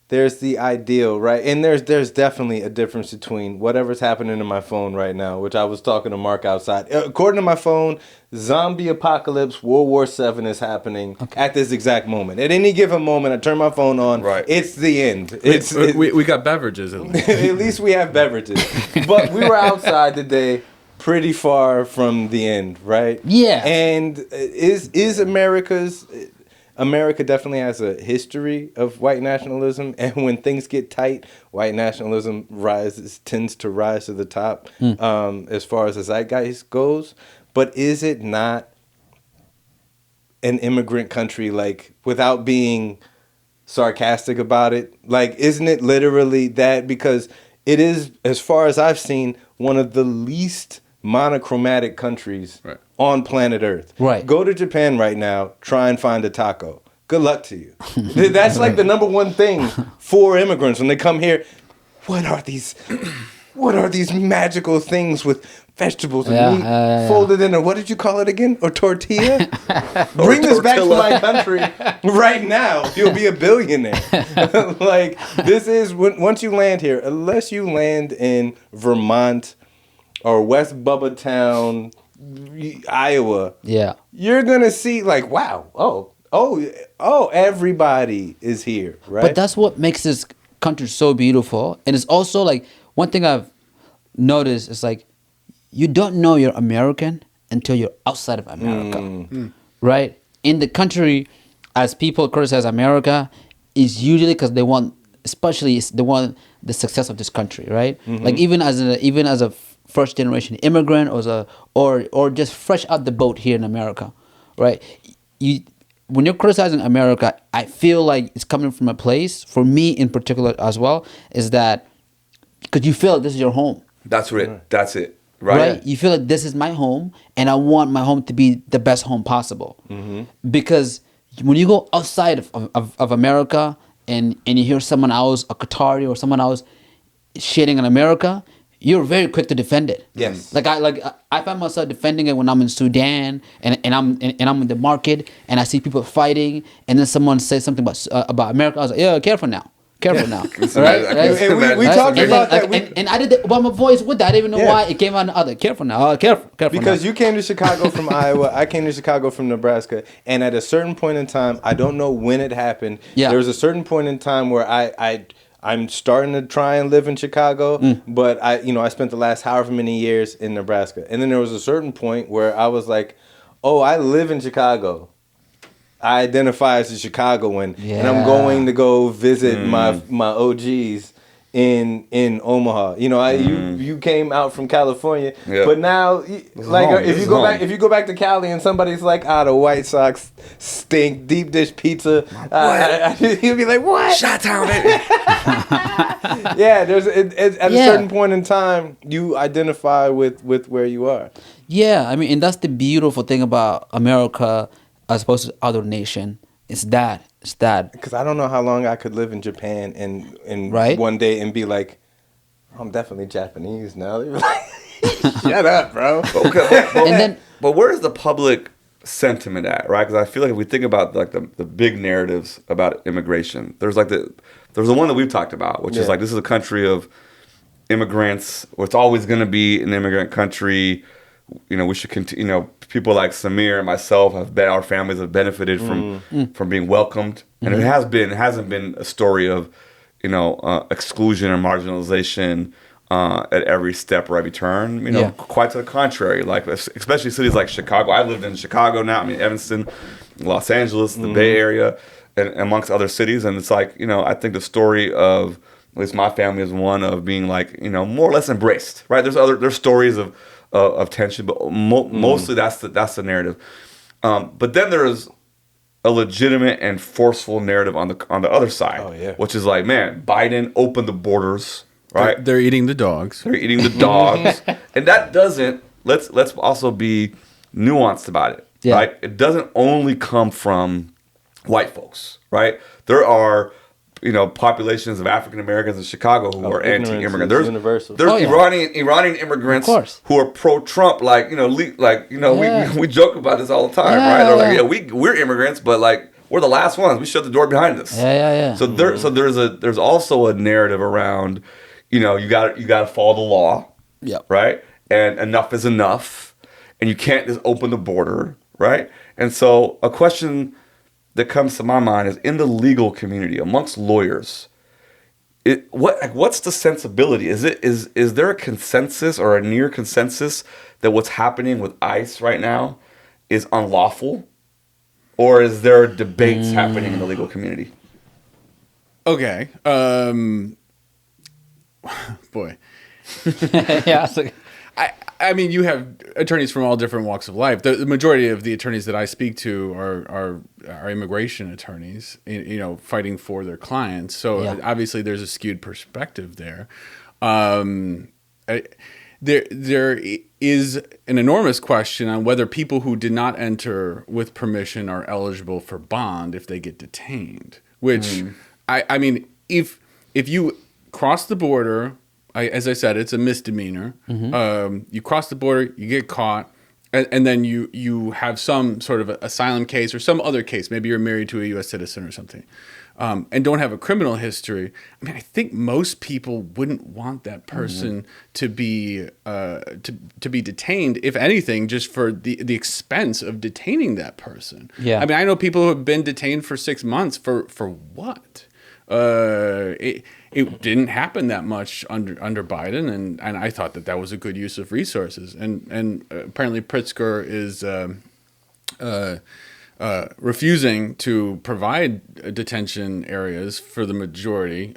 there's the ideal, right? And there's definitely a difference between whatever's happening in my phone right now, which I was talking to Mark outside. According to my phone, zombie apocalypse, World War VII is happening at this exact moment. At any given moment, I turn my phone on, it's the end. We got beverages at least. At least we have beverages. But we were outside today, pretty far from the end, right? Yeah. And is America definitely has a history of white nationalism, and when things get tight, white nationalism tends to rise to the top as far as the zeitgeist goes. But is it not an immigrant country, without being sarcastic about it? Isn't it literally that? Because it is, as far as I've seen, one of the least monochromatic countries on planet Earth. Right. Go to Japan right now, try and find a taco. Good luck to you. That's the number one thing for immigrants when they come here. What are these magical things with vegetables and meat folded in a, what did you call it again? A tortilla? Or Bring this back to tortilla. my country right now. You'll be a billionaire. Like, this is, once you land here, unless you land in Vermont or West Bubba Town, Iowa, you're going to see like, wow, oh, everybody is here, right? But that's what makes this country so beautiful. And it's also like, one thing I've noticed is like, you don't know you're American until you're outside of America, right? In the country, as people criticize America, is usually because they want, especially they want the success of this country, right? Like even as a first generation immigrant or just fresh out the boat here in America, right? When you're criticizing America, I feel like it's coming from a place, for me in particular as well, is that because you feel like this is your home. That's it. Right? You feel like this is my home, and I want my home to be the best home possible. Because when you go outside of America and you hear someone else, a Qatari or someone else, shitting on America, you're very quick to defend it. Yes. I find myself defending it when I'm in Sudan and I'm in the market and I see people fighting, and then someone says something about America. I was like, yeah, careful now. Right? And we talked about that. And I did the Obama voice with that. I didn't even know why it came out in the other. Careful now. Careful because now. you came to Chicago from Iowa. I came to Chicago from Nebraska. And at a certain point in time, I don't know when it happened. There was a certain point in time where I'm starting to try and live in Chicago, but I spent the last however many years in Nebraska. And then there was a certain point where I was like, oh, I live in Chicago. I identify as a Chicagoan, and I'm going to go visit my OGs in Omaha. You came out from California, but now if you go back to Cali and somebody's like, the White Sox stink, deep dish pizza, you'll be like, what? Chi-town, baby. Yeah, there's at a certain point in time you identify with where you are. Yeah, I mean, and that's the beautiful thing about America as opposed to other nation. It's that. Because I don't know how long I could live in Japan and right? one day and be like, I'm definitely Japanese now. They're like, shut up, bro. But where's the public sentiment at, right? Because I feel like if we think about like the big narratives about immigration, there's the one that we've talked about, which is like, this is a country of immigrants, or it's always going to be an immigrant country. We should continue. People like Samir and myself our families have benefited from being welcomed, and it hasn't been a story of exclusion or marginalization at every step or every turn. Quite to the contrary. Like especially cities like Chicago. I lived in Chicago now. I mean, Evanston, Los Angeles, the Bay Area, and amongst other cities. And it's like I think the story of at least my family is one of being like more or less embraced. Right? There's stories of tension, but mostly that's the narrative. But then there's a legitimate and forceful narrative on the other side, which is like, man, Biden opened the borders, right? They're eating the dogs. And that doesn't. Let's also be nuanced about it, right? It doesn't only come from white folks, right? There are populations of African Americans in Chicago who are anti-immigrant. There's Iranian immigrants who are pro-Trump. We joke about this all the time, right? They're like, we're immigrants, but like we're the last ones. We shut the door behind us. So there's also a narrative around, you got to follow the law, right? And enough is enough, and you can't just open the border, right? And so a question that comes to my mind is, in the legal community amongst lawyers, what's the sensibility? Is there a consensus or a near consensus that what's happening with ICE right now is unlawful, or is there debates happening in the legal community? Okay, boy, I mean, you have attorneys from all different walks of life. The majority of the attorneys that I speak to are immigration attorneys, fighting for their clients. So obviously there's a skewed perspective there. There is an enormous question on whether people who did not enter with permission are eligible for bond if they get detained. Which, I mean, if you cross the border as I said, it's a misdemeanor. You cross the border, you get caught, and then you have some sort of asylum case or some other case. Maybe you're married to a U.S. citizen or something, and don't have a criminal history. I mean, I think most people wouldn't want that person to be to be detained, if anything, just for the expense of detaining that person. Yeah. I mean, I know people who have been detained for 6 months for what? It didn't happen that much under Biden, and I thought that was a good use of resources. And apparently Pritzker is refusing to provide detention areas for the majority,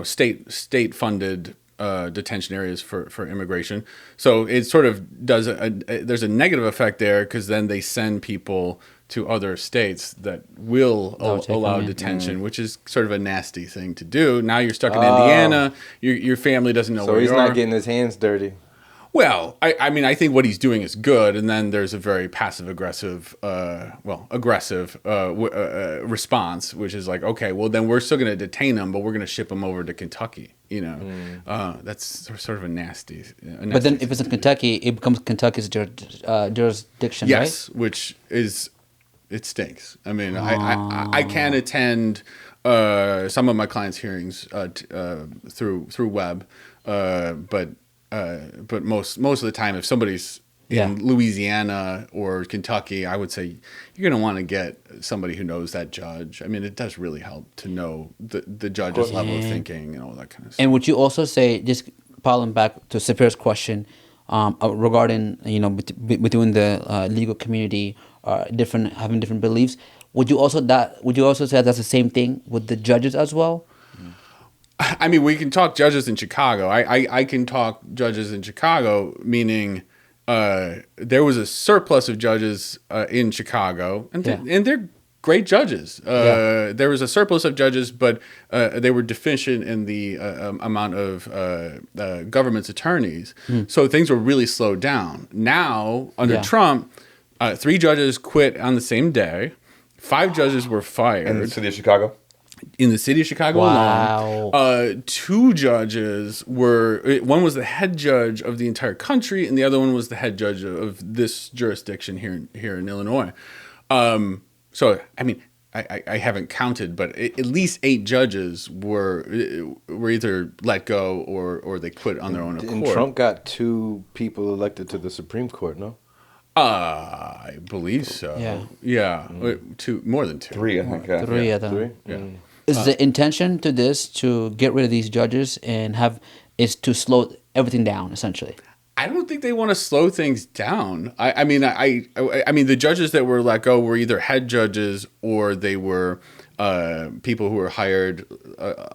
state funded detention areas for immigration. So it sort of does there's a negative effect there, because then they send people to other states that will allow detention, which is sort of a nasty thing to do. Now you're stuck in Indiana. Your family doesn't know where you are. So he's not getting his hands dirty. Well, I mean, I think what he's doing is good, and then there's a very passive-aggressive, response, which is like, okay, well, then we're still going to detain him, but we're going to ship him over to Kentucky. That's sort of a nasty. But then, if it's in Kentucky, it becomes Kentucky's jurisdiction, right? Yes, which is, it stinks. I mean, I can attend some of my clients' hearings through web, but most of the time, if somebody's in Louisiana or Kentucky, I would say you're going to want to get somebody who knows that judge. I mean, it does really help to know the judge's level of thinking and all that kind of stuff. And would you also say, just piling back to Sepehr's question regarding between the legal community having different beliefs, would you also say that's the same thing with the judges as well? I mean, we can talk judges in Chicago. I can talk judges in Chicago, meaning there was a surplus of judges in Chicago, and they're great judges. There was a surplus of judges, but they were deficient in the amount of government's attorneys. So things were really slowed down. Now, under Trump, 3 judges quit on the same day. 5 judges were fired. In the city of Chicago? In the city of Chicago alone, 2 judges one was the head judge of the entire country, and the other one was the head judge of this jurisdiction here in Illinois. So, I mean, I haven't counted, but at least 8 judges were either let go or they quit on their own accord. And Trump got 2 people elected to the Supreme Court, no? I believe so. Yeah. 2, more than 2. 3, I think. 3, I think. 3? Yeah. Is the intention to this to get rid of these judges and is to slow everything down, essentially? I don't think they want to slow things down. I mean, the judges that were let go were either head judges or they were people who were hired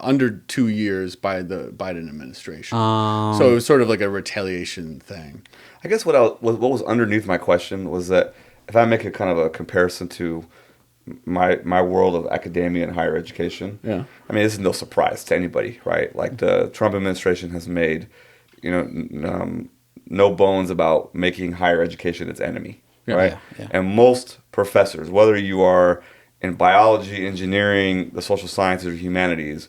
under 2 years by the Biden administration. So it was sort of like a retaliation thing. I guess what was underneath my question was that if I make a kind of a comparison to my world of academia and higher education, I mean, this is no surprise to anybody, right? Like the Trump administration has made, no bones about making higher education its enemy, right? Yeah. And most professors, whether you are in biology, engineering, the social sciences, or humanities,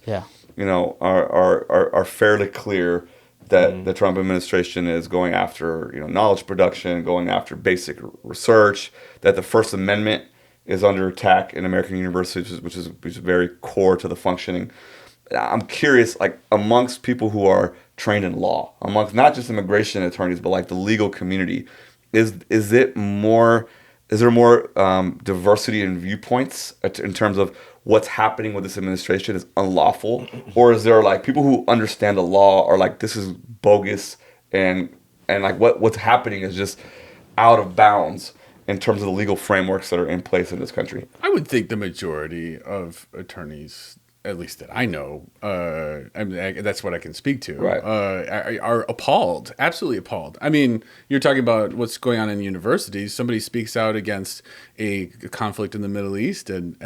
are fairly clear that the Trump administration is going after knowledge production, going after basic research, that the First Amendment is under attack in American universities, which is very core to the functioning. I'm curious, like amongst people who are trained in law, amongst not just immigration attorneys, but like the legal community, is there more diversity in viewpoints in terms of what's happening with this administration is unlawful, or is there like people who understand the law are like this is bogus and like what's happening is just out of bounds in terms of the legal frameworks that are in place in this country? I would think the majority of attorneys, at least that I know, I mean, that's what I can speak to, right. Are appalled, absolutely appalled. I mean, you're talking about what's going on in universities. Somebody speaks out against a conflict in the Middle East, and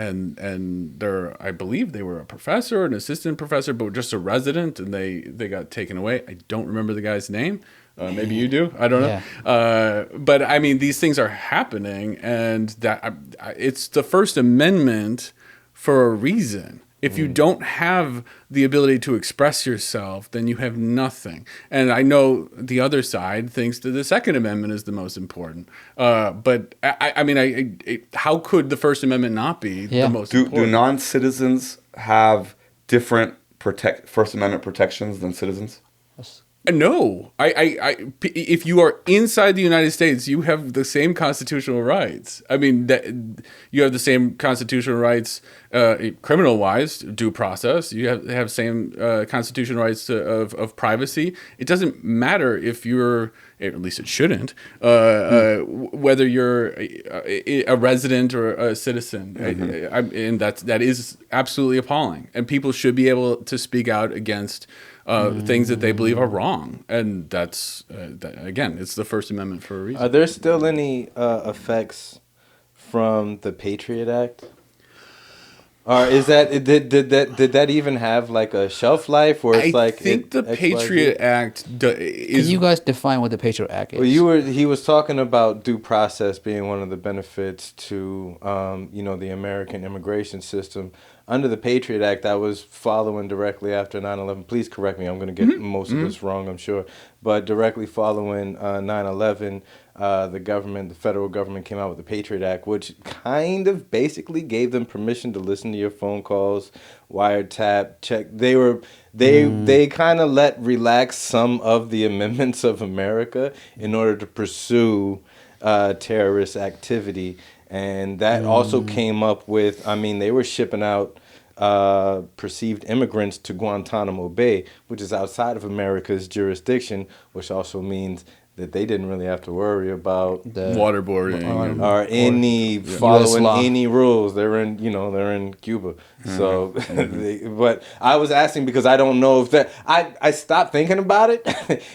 I believe they were a professor, an assistant professor, but just a resident, and they got taken away. I don't remember the guy's name. Maybe you do. I don't know. Yeah. But I mean, these things are happening, and that it's the First Amendment for a reason. If you don't have the ability to express yourself, then you have nothing. And I know the other side thinks that the Second Amendment is the most important. But I mean, how could the First Amendment not be the most important? Do non-citizens have different First Amendment protections than citizens? No, if you are inside the United States, you have the same constitutional rights. I mean, you have the same constitutional rights, criminal-wise, due process. You have same constitutional rights of privacy. It doesn't matter if you're, at least it shouldn't, whether you're a resident or a citizen. And that is absolutely appalling. And people should be able to speak out against things that they believe are wrong, and that's again, it's the First Amendment for a reason. Are there still any effects from the Patriot Act, or is that did that even have like a shelf life, or it's I think the Patriot Act is. Can you guys define what the Patriot Act is? Well, he was talking about due process being one of the benefits to the American immigration system. Under the Patriot Act, I was following directly after 9/11. Please correct me. I'm going to get most of this wrong, I'm sure. But directly following 9/11, the federal government came out with the Patriot Act, which kind of basically gave them permission to listen to your phone calls, wiretap, check. They kind of relax some of the amendments of America in order to pursue terrorist activity. And that also came up with, they were shipping out perceived immigrants to Guantanamo Bay, which is outside of America's jurisdiction, which also means that they didn't really have to worry about the waterboarding or any following any rules. They're in Cuba. So, but I was asking because I don't know if that. I stopped thinking about it,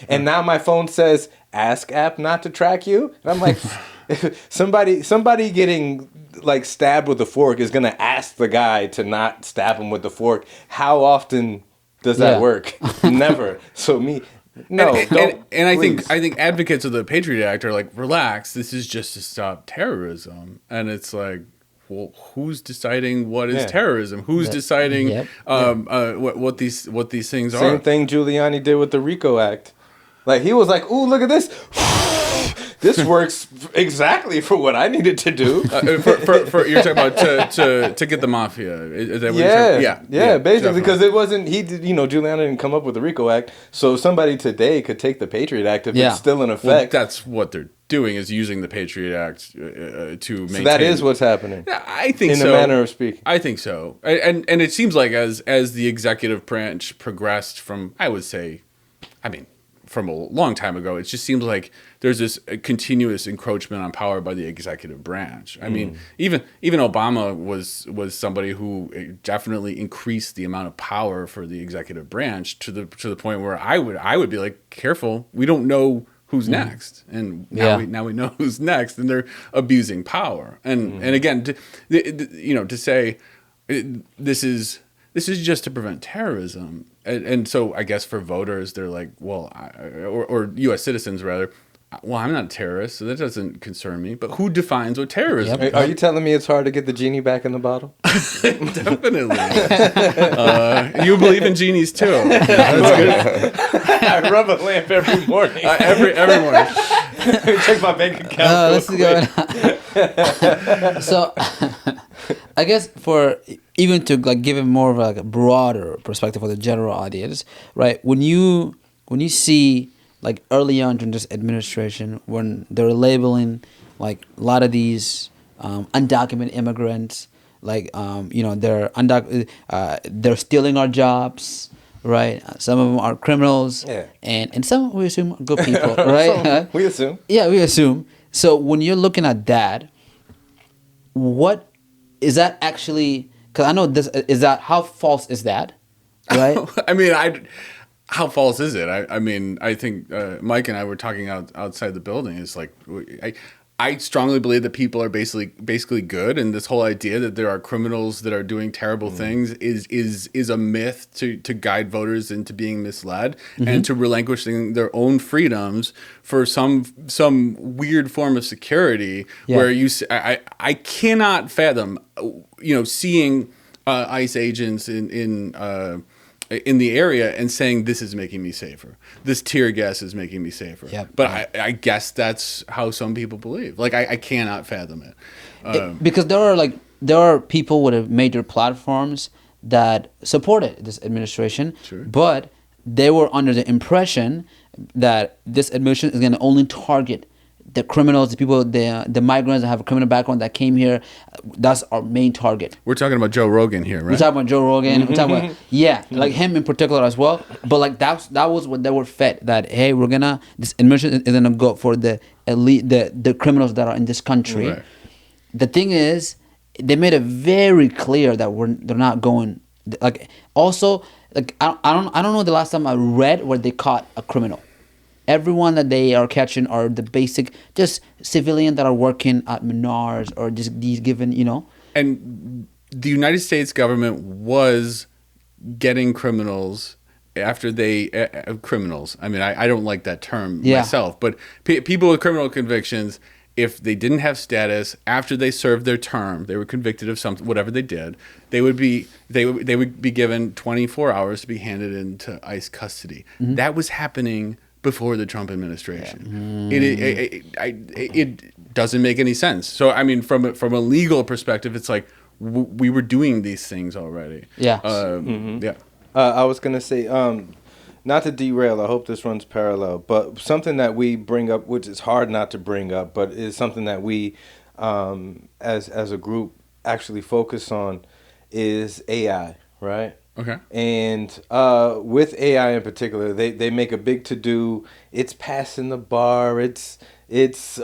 and now my phone says "Ask app not to track you," and I'm like. Somebody getting like stabbed with a fork is gonna ask the guy to not stab him with the fork. How often does that work? Never. So no. And I think advocates of the Patriot Act are like, relax. This is just to stop terrorism, and it's like, well, who's deciding what is terrorism? Who's deciding what these things are? Same thing Giuliani did with the RICO Act. Like he was like, "Ooh, look at this." This works exactly for what I needed to do. For you're talking about to get the mafia. Is that what you're saying? Yeah, basically because it wasn't Giuliani didn't come up with the RICO Act, so somebody today could take the Patriot Act if it's still in effect. Well, that's what they're doing is using the Patriot Act to maintain. So that is what's happening. Yeah, I think in so. a manner of speaking. I think so, and it seems like as the executive branch progressed from, I would say, from a long time ago, it just seems like there's this continuous encroachment on power by the executive branch. I mean, even Obama was somebody who definitely increased the amount of power for the executive branch to the point where I would be like, careful, we don't know who's next, and now we know who's next, and they're abusing power. And again, to say this is just to prevent terrorism. And so I guess for voters, they're like, well, or U.S. citizens rather, well, I'm not a terrorist, so that doesn't concern me. But who defines what terrorism is? Are you telling me it's hard to get the genie back in the bottle? Definitely. You believe in genies too. That's good. I rub a lamp every morning. Every morning. Check my bank account. So, I guess for even to like give it more of like a broader perspective for the general audience, right? When you see like early on during this administration, when they're labeling like a lot of these undocumented immigrants, like they're stealing our jobs, right? Some of them are criminals, and some we assume are good people, right? We assume. Yeah, we assume. So when you're looking at that, what is that actually? Because I know this is that how false is that, right? How false is it? I think Mike and I were talking outside the building. It's like I strongly believe that people are basically good, and this whole idea that there are criminals that are doing terrible things is a myth to guide voters into being misled and to relinquishing their own freedoms for some weird form of security where I cannot fathom seeing ICE agents in the area and saying this is making me safer. This tear gas is making me safer. Yep. But I guess that's how some people believe. Like I cannot fathom it. Because there are people with major platforms that supported this administration, Sure. but they were under the impression that this administration is going to only target the criminals, the people, the migrants that have a criminal background that came here. That's our main target. We're talking about Joe Rogan here, right? We're talking about Joe Rogan. We're talking about like him in particular as well. But like that was what they were fed, that hey, this administration is gonna go for the elite, the criminals that are in this country. Right. The thing is, they made it very clear that they're not going. Like also, like I don't know the last time I read where they caught a criminal. Everyone that they are catching are the basic, just civilian that are working at Menards or just these given, And the United States government was getting criminals after criminals. I mean, I don't like that term myself, but people with criminal convictions, if they didn't have status after they served their term, they were convicted of something, whatever they did, they would be given 24 hours to be handed into ICE custody. Mm-hmm. That was happening before the Trump administration. It doesn't make any sense. So I mean, from a legal perspective, it's like we were doing these things already. Yeah. Yeah. I was gonna say, not to derail. I hope this runs parallel, but something that we bring up, which is hard not to bring up, but is something that we, as a group, actually focus on, is AI, right? Okay. And with AI in particular, they make a big to do. It's passing the bar. It's if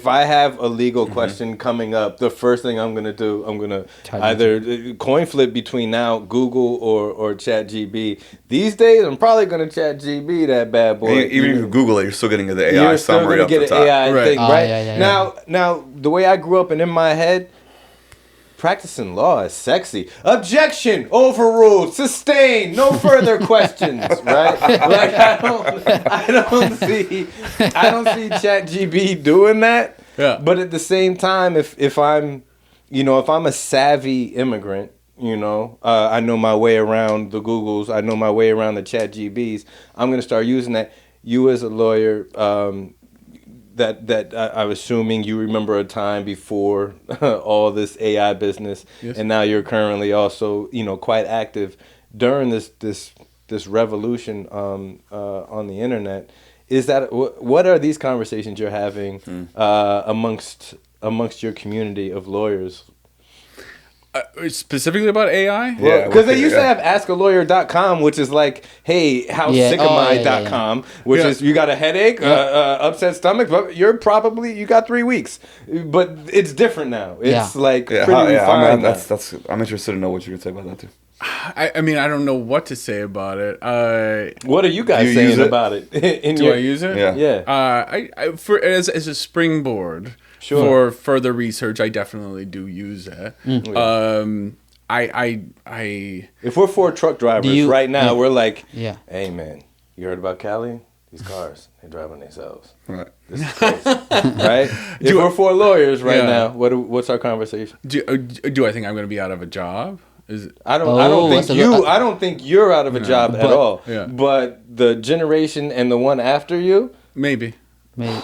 I have a legal question coming up, the first thing I'm gonna do, I'm gonna either coin flip between now Google or ChatGPT. These days, I'm probably gonna ChatGPT that bad boy. Even if you Google it, you're still getting the AI You're still summary gonna up get the an top. AI thing, Oh, right? yeah. Now, the way I grew up and in my head, practicing law is sexy. Objection, overruled, sustained, no further questions, right? Like I don't see ChatGPT doing that. Yeah. But at the same time, if I'm a savvy immigrant, I know my way around the Googles, I know my way around the ChatGPTs, I'm gonna start using that. You as a lawyer, that I'm assuming you remember a time before all this AI business, yes. And now you're currently also quite active during this revolution on the internet. Is that what are these conversations you're having amongst your community of lawyers? Specifically about AI? Well, because they used to have askalawyer.com, which is like, hey, how sick am I.com, which is you got a headache, upset stomach, but you got 3 weeks. But it's different now. It's like pretty refined. I'm interested to know what you're going to say about that too. I mean, I don't know what to say about it. What are you guys saying about it? Do I use it? Yeah. As a springboard. Sure. For further research, I definitely do use it. If we're four truck drivers right now, we're like, yeah. Hey man, you heard about Cali? These cars, they driving themselves. Right. This is crazy. Right? If we're four lawyers right now, what's our conversation? Do I think I'm going to be out of a job? I don't think you're out of a job at all. Yeah. But the generation and the one after you, maybe.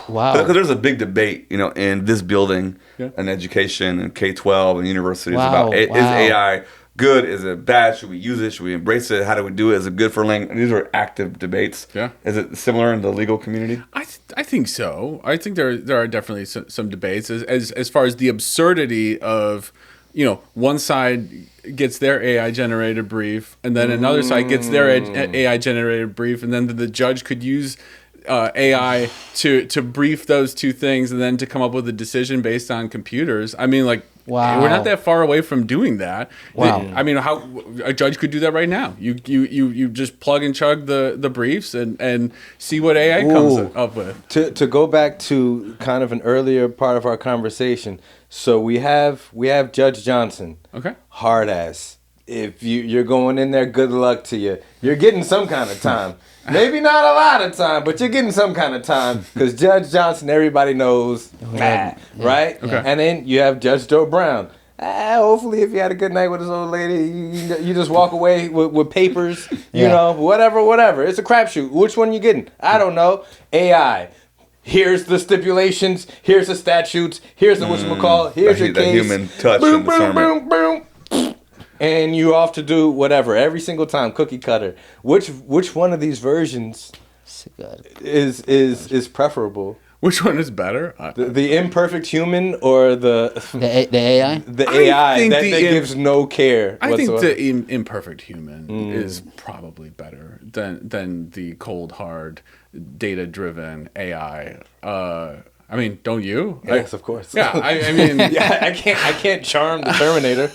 Wow. Because there's a big debate, in this building and education and K-12 and universities about is AI good? Is it bad? Should we use it? Should we embrace it? How do we do it? Is it good for language? These are active debates. Yeah. Is it similar in the legal community? I think so. I think there are definitely some debates as far as the absurdity of, one side gets their AI generated brief and then another side gets their AI generated brief, and then the judge could use AI to brief those two things and then to come up with a decision based on computers. I mean, like, we're not that far away from doing that. Wow. I mean, how a judge could do that right now. You just plug and chug the briefs and see what AI comes up with. To go back to kind of an earlier part of our conversation. So we have Judge Johnson. Okay. Hard ass. If you're going in there, good luck to you. You're getting some kind of time. Maybe not a lot of time, but you're getting some kind of time because Judge Johnson, everybody knows, right? Okay. And then you have Judge Joe Brown. Hopefully, if you had a good night with this old lady, you just walk away with papers, you know, whatever. It's a crapshoot. Which one you getting? I don't know. AI. Here's the stipulations. Here's the statutes. Here's the whatchamacallit. Here's your case. The human touch boom, and discernment. boom, boom. And you off to do whatever every single time, cookie cutter. Which one of these versions is preferable? Which one is better? The imperfect human or the AI? The AI that the gives no care I whatsoever. think the imperfect human is probably better than the cold hard data driven AI. I mean, don't you? Yes, of course. Yeah, I mean, yeah, I can't charm the Terminator.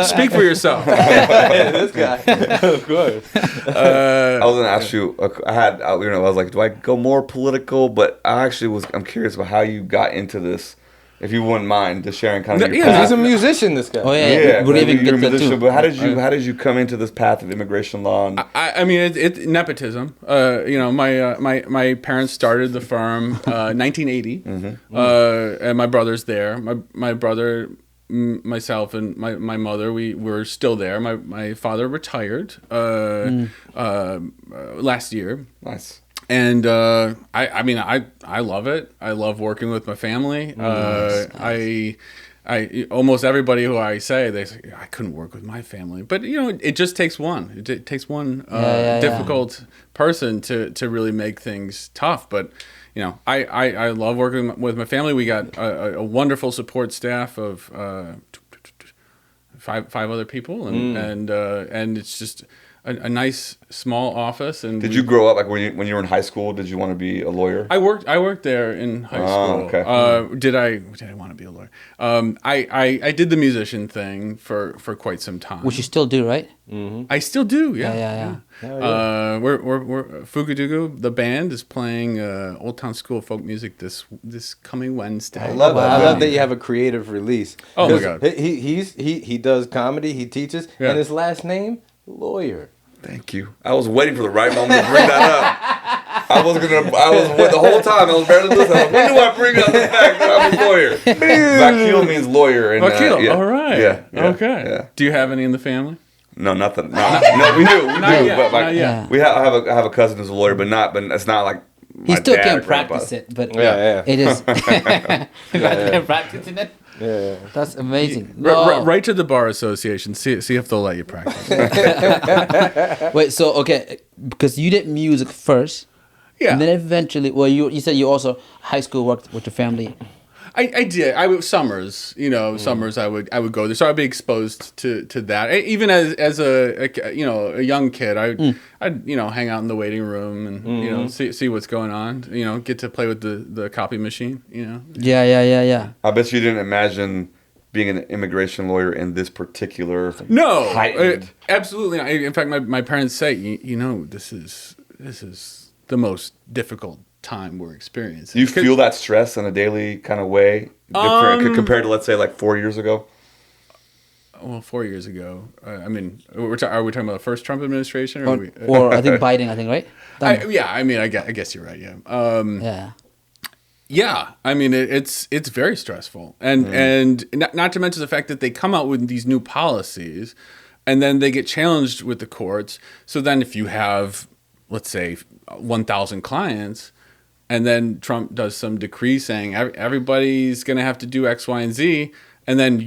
speak for yourself. This guy, of course. I was gonna ask you. I was like, do I go more political? But I'm curious about how you got into this. If you wouldn't mind just sharing kind of your path. He's a musician. This guy. Oh yeah, Yeah, good evening, you're a good musician, too. but how did you come into this path of immigration law? And, I mean, it's nepotism. My parents started the firm 1980, and my brother's there. My brother, myself, and my mother, we were still there. My father retired last year. nice. And I mean, I love it. I love working with my family. I almost everybody who I say, they say I couldn't work with my family, but it just takes one. It takes one difficult person to really make things tough. But I love working with my family. We got a wonderful support staff of five other people, and it's just a nice small office. And Did you grow up like when you were in high school? Did you want to be a lawyer? I worked there in high school. Okay. Did I want to be a lawyer? I did the musician thing for quite some time. Which you still do, right? I still do. Yeah. Yeah. We're Fugadugu. The band is playing Old Town School of Folk Music this coming Wednesday. I love Wow. I love that you have a creative release. Oh my God. He does comedy. He teaches, and his last name lawyer. Thank you. I was waiting for the right moment to bring that up. I was the whole time. I was barely listening. When do I bring up the fact that I'm a lawyer? Vakil means lawyer. And, Vakil. All right. Yeah. Okay. Yeah. Do you have any in the family? No, nothing. No, we do. Not yet, But like, not yet. I have a cousin who's a lawyer, but it's not like He my still dad can't or grandpa. practice it, but Yeah. it is. Practicing it. Yeah. That's amazing. Write to the Bar Association. See if they'll let you practice. Wait, so okay, because you did music first, Yeah. and then eventually, well, you said you also high school worked with your family. I did. Summers, summers I would go there. So I'd be exposed to that. Even as a young kid, I'd hang out in the waiting room and see what's going on. Get to play with the copy machine. Yeah. I bet you didn't imagine being an immigration lawyer in this particular No, heightened. absolutely not. In fact, my parents say, this is the most difficult time we're experiencing. Do you feel that stress in a daily kind of way compared to, let's say, like 4 years ago? Well, 4 years ago. I mean, are we talking about the first Trump administration? Or I think Biden, right? I guess you're right. Yeah. Yeah. I mean, it's very stressful, and not to mention the fact that they come out with these new policies, and then they get challenged with the courts. So then, if you have, let's say, 1,000 clients, and then Trump does some decree saying everybody's going to have to do X, Y, and Z, and then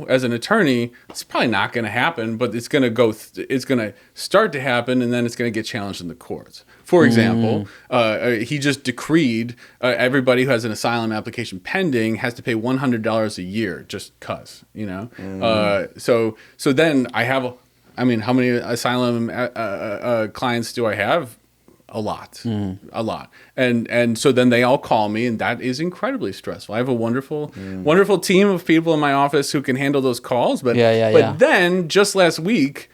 as an attorney, it's probably not going to happen, but it's going to it's going to start to happen, and then it's going to get challenged in the courts. For example, he just decreed everybody who has an asylum application pending has to pay $100 a year just cause, So then how many asylum clients do I have? A lot. And so then they all call me, and that is incredibly stressful. I have a wonderful team of people in my office who can handle those calls. But then just last week,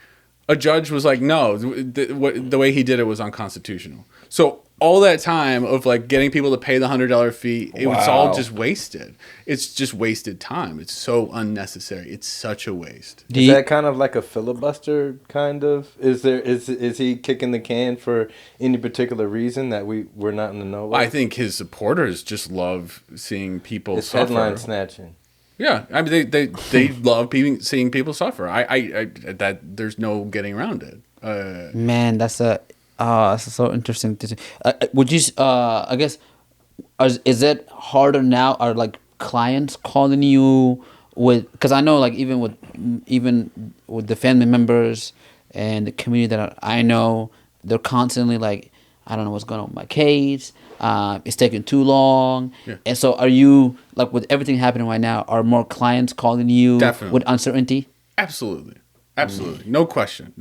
a judge was like, no, the way he did it was unconstitutional. So all that time of like getting people to pay the $100 fee, it was all just wasted. It's just wasted time. It's so unnecessary. It's such a waste. Is that kind of like a filibuster? Kind of. Is he kicking the can for any particular reason that we're not in the know? I think his supporters just love seeing people suffer. Headline snatching. Yeah, I mean they love seeing people suffer. I that there's no getting around it. Man, that's so interesting. Would you? I guess, is it harder now? Are like clients calling you with? Because I know, like even with the family members and the community that I know, they're constantly like, I don't know what's going on with my case. It's taking too long. Yeah. And so, are you like with everything happening right now? Are more clients calling you with uncertainty? Absolutely. No question.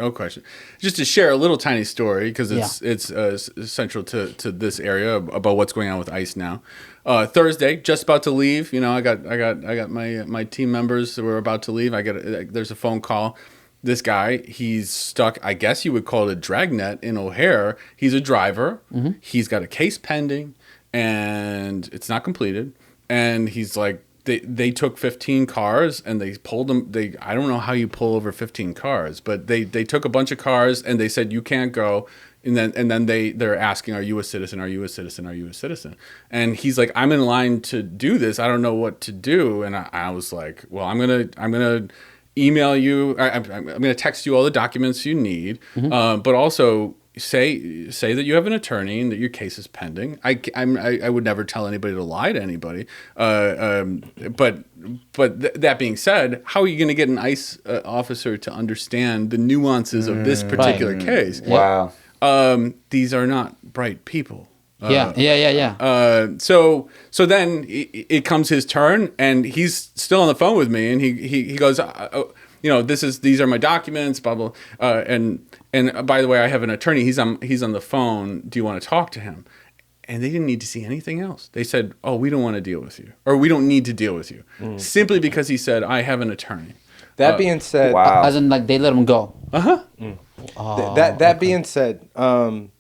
Just to share a little tiny story, because it's central to this area about what's going on with ICE now. Thursday, just about to leave. You know, I got my team members that were about to leave. There's a phone call. This guy, he's stuck. I guess you would call it a dragnet in O'Hare. He's a driver. Mm-hmm. He's got a case pending, and it's not completed. And he's like, They took 15 cars and they pulled them. I don't know how you pull over 15 cars, but they took a bunch of cars and they said you can't go. And then they're asking, are you a citizen? Are you a citizen? Are you a citizen? And he's like, I'm in line to do this. I don't know what to do. And I was like, well, I'm gonna email you. I'm gonna text you all the documents you need, but also say that you have an attorney and that your case is pending. I would never tell anybody to lie to anybody. But that being said, how are you going to get an ICE officer to understand the nuances of this particular case? Wow. These are not bright people. Yeah. So then it comes his turn, and he's still on the phone with me, and he goes, these are my documents, blah blah. And by the way, I have an attorney. He's on the phone. Do you want to talk to him? And they didn't need to see anything else. They said, oh, we don't want to deal with you, or we don't need to deal with you, simply because he said, I have an attorney. That being said, wow. As in like they let him go. That being said, so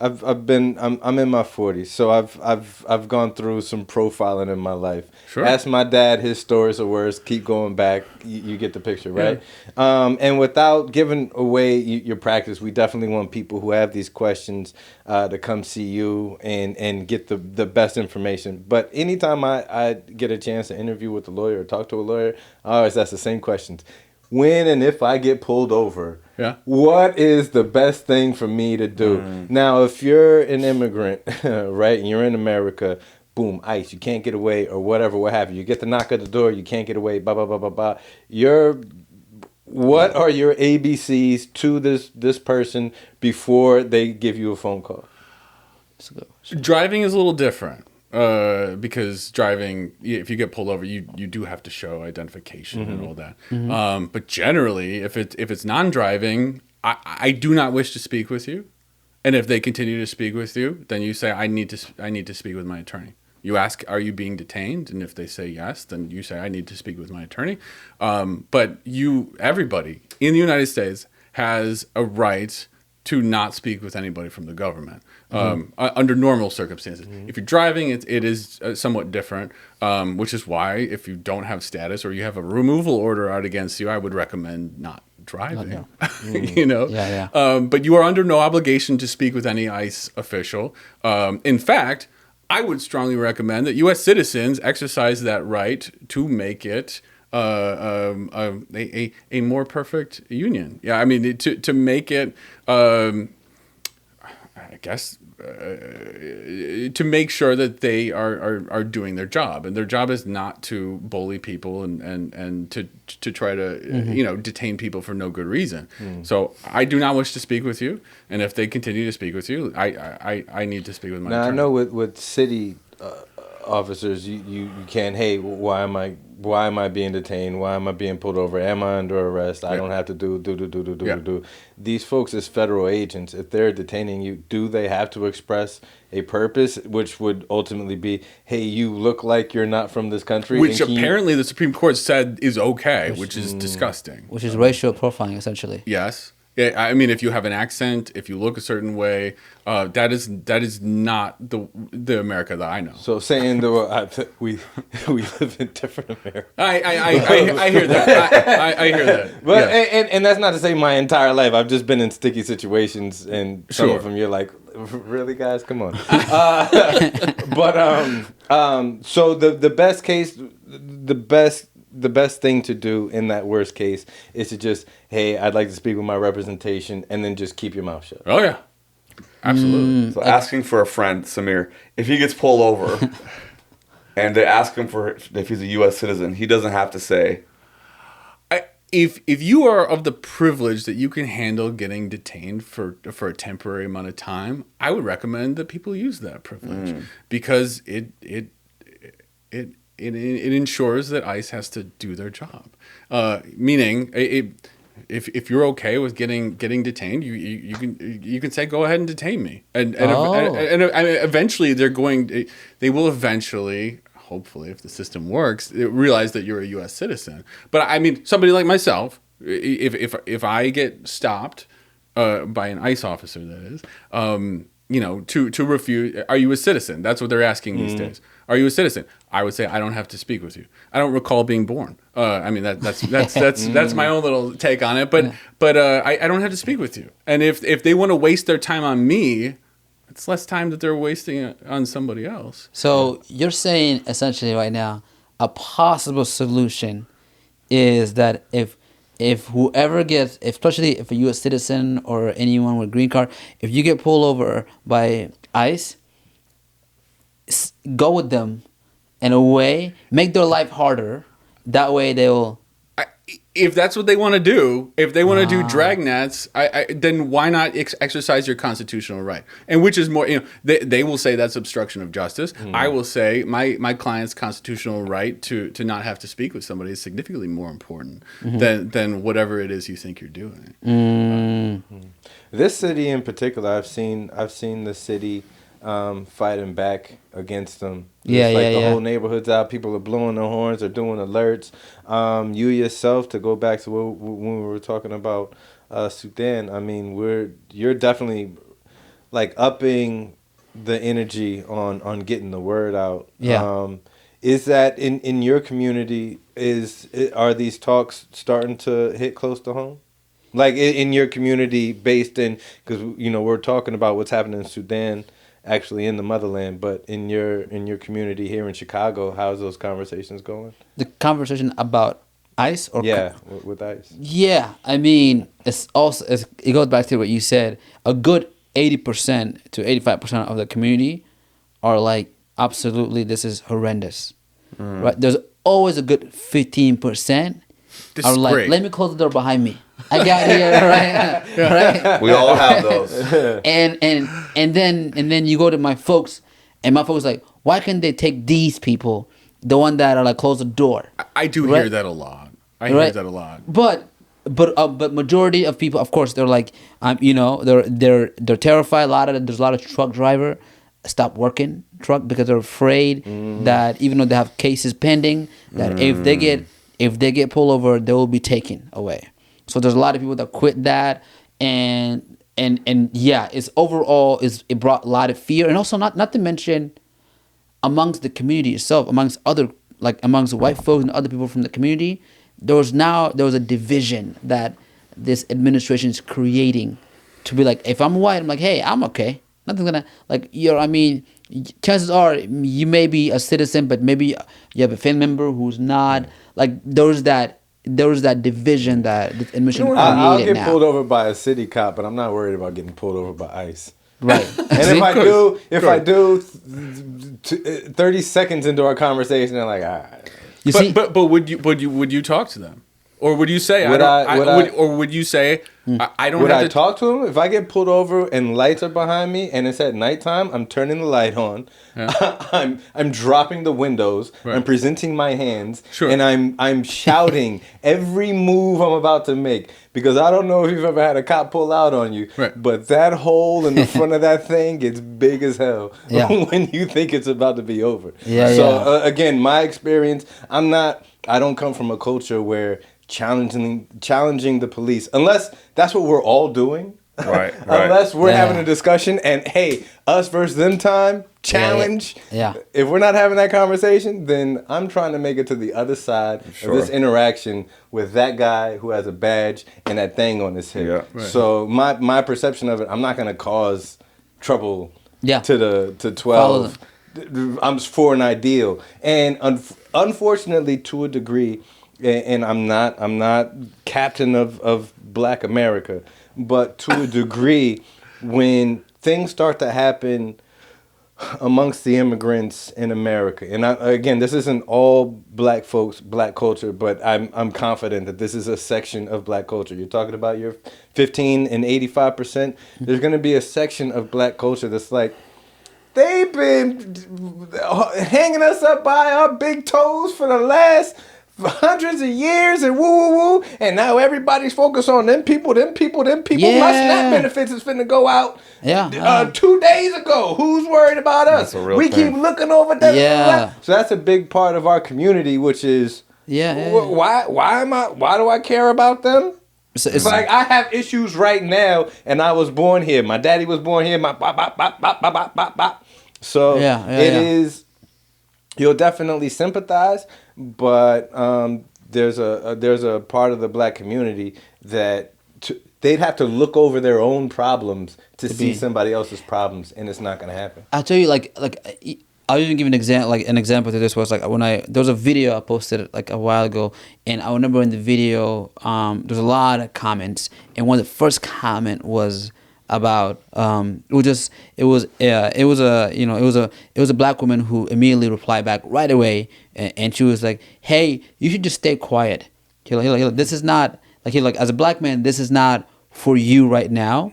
I'm in my 40s, so I've gone through some profiling in my life. Sure. Ask my dad, his stories are worse. Keep going back, you get the picture, right? Yeah. And without giving away your practice, we definitely want people who have these questions to come see you and get the best information. But anytime I get a chance to interview with a lawyer or talk to a lawyer, I always ask the same questions. When and if I get pulled over, what is the best thing for me to do? Now, if you're an immigrant, right, and you're in America, boom, ICE, you can't get away, or whatever, what have you. You get the knock at the door, you can't get away, blah, blah, blah, blah, blah. What are your ABCs to this person before they give you a phone call? Driving is a little different. Because driving, if you get pulled over, you do have to show identification and all that. But generally, if it's non-driving, I do not wish to speak with you. And if they continue to speak with you, then you say I need to speak with my attorney. You ask, are you being detained? And if they say yes, then you say I need to speak with my attorney. But everybody in the United States has a right to not speak with anybody from the government under normal circumstances. If you're driving, it is somewhat different, which is why if you don't have status or you have a removal order out against you, I would recommend not driving. But you are under no obligation to speak with any ICE official. In fact, I would strongly recommend that U.S. citizens exercise that right to make it a more perfect union. Yeah, I mean to make it, I guess, to make sure that they are doing their job, and their job is not to bully people and to try to detain people for no good reason. So I do not wish to speak with you, and if they continue to speak with you, I need to speak with my attorney. I know with city officers, you can't. Hey, why am I being detained? Why am I being pulled over? Am I under arrest? I don't have to do. These folks as federal agents, if they're detaining you, do they have to express a purpose, which would ultimately be, hey, you look like you're not from this country? Which apparently the Supreme Court said is okay, which is disgusting. Which is racial profiling, essentially. Yes. Yeah, I mean, if you have an accent, if you look a certain way, that is not the America that I know. So saying we live in different America. I hear that. I hear that. But Yeah. and that's not to say my entire life. I've just been in sticky situations, and some Sure. of them you're like, really, guys, come on. So the best case, the best thing to do in that worst case is to just, hey, I'd like to speak with my representation, and then just keep your mouth shut. Oh yeah, absolutely. So asking for a friend, Samir, if he gets pulled over and they ask him for if he's a U.S. citizen, he doesn't have to say. If you are of the privilege that you can handle getting detained for a temporary amount of time, I would recommend that people use that privilege because it ensures that ICE has to do their job. Meaning, if you're okay with getting detained, you can say go ahead and detain me, and eventually they will eventually. Hopefully, if the system works, realize that you're a U.S. citizen. But I mean, somebody like myself, if I get stopped by an ICE officer, that is, to refuse, are you a citizen? That's what they're asking these days. Are you a citizen? I would say I don't have to speak with you. I don't recall being born. I mean that's my own little take on it. But I don't have to speak with you. And if they want to waste their time on me, it's less time that they're wasting on somebody else. So you're saying essentially right now, a possible solution is that if whoever gets, especially if a U.S. citizen or anyone with a green card, if you get pulled over by ICE, go with them in a way, make their life harder. That way they will. If that's what they want to do, if they want to do dragnets, then why not exercise your constitutional right? And which is more, they will say that's obstruction of justice. I will say my client's constitutional right to not have to speak with somebody is significantly more important than whatever it is you think you're doing. This city in particular, I've seen the city fighting back against them. The whole neighborhood's out. People are blowing their horns. They're doing alerts. You yourself, to go back to when we were talking about Sudan. I mean, you're definitely like upping the energy on getting the word out. Yeah. Is that in your community? Are these talks starting to hit close to home? Like in your community, based in, because we're talking about what's happening in Sudan, actually in the motherland, but in your community here in Chicago, how's those conversations going? The conversation about ICE or with ICE. Yeah, I mean, it goes back to what you said. A good 80% to 85% of the community are like, absolutely, this is horrendous. Right? There's always a good 15% are like, great. Let me close the door behind me. I got here, right? Right? We all have those. And then you go to my folks, and my folks like, why can't they take these people, the one that are like close the door? I do hear that a lot. I hear that a lot. But majority of people, of course, they're like, they're terrified. There's a lot of truck driver stop working truck because they're afraid that even though they have cases pending, that if they get pulled over, they will be taken away. So there's a lot of people that quit that, and yeah, it brought a lot of fear, and also not to mention amongst the community itself, amongst white folks and other people from the community, there was a division that this administration is creating to be like, if I'm white, I'm like, hey, I'm okay. Nothing's gonna chances are you may be a citizen, but maybe you have a family member who's not. Like there was that division that the administration created. I'll get pulled over by a city cop, but I'm not worried about getting pulled over by ICE. Right. And if I do 30 seconds into our conversation, they're like, all right. But would you talk to them, or would you say would you say I don't? Would have I to talk to them if I get pulled over and lights are behind me and it's at nighttime? I'm turning the light on. Yeah. I'm dropping the windows. Right. I'm presenting my hands. Sure. And I'm shouting every move I'm about to make, because I don't know if you've ever had a cop pull out on you. Right. But that hole in the front of that thing gets big as hell when you think it's about to be over. Yeah. So again, my experience, I don't come from a culture where challenging the police, unless that's what we're all doing. Right. Unless we're Yeah. having a discussion and hey, us versus them time challenge. Yeah. If we're not having that conversation, then I'm trying to make it to the other side Sure. of this interaction with that guy who has a badge and that thing on his hip. Yeah. Right. So my perception of it, I'm not going to cause trouble Yeah. to 12. I'm for an ideal, and unfortunately, to a degree, and I'm not captain of Black America, but to a degree, when things start to happen amongst the immigrants in America, and again, this isn't all Black folks, Black culture, but I'm confident that this is a section of Black culture. You're talking about your 15 and 85%. There's going to be a section of Black culture that's like, they've been hanging us up by our big toes for the last hundreds of years and woo woo woo, and now everybody's focused on them people. My SNAP benefits is finna go out. Yeah. 2 days ago. Who's worried about us? That's a real We thing. keep looking over that. Yeah. So that's a big part of our community, which is why do I care about them? So It's like I have issues right now, and I was born here. My daddy was born here. My bop, bop, bop, bop, bop, bop, bop, bop. So it is. You'll definitely sympathize, but there's a part of the Black community that they'd have to look over their own problems to see somebody else's problems, and it's not going to happen. I'll tell you, like I'll even give an example. Like an example to this was like when there was a video I posted like a while ago, and I remember in the video there's a lot of comments, and one of the first comment was about it was a Black woman who immediately replied back right away, and she was like, "Hey, you should just stay quiet. This is not like as a Black man, this is not for you right now."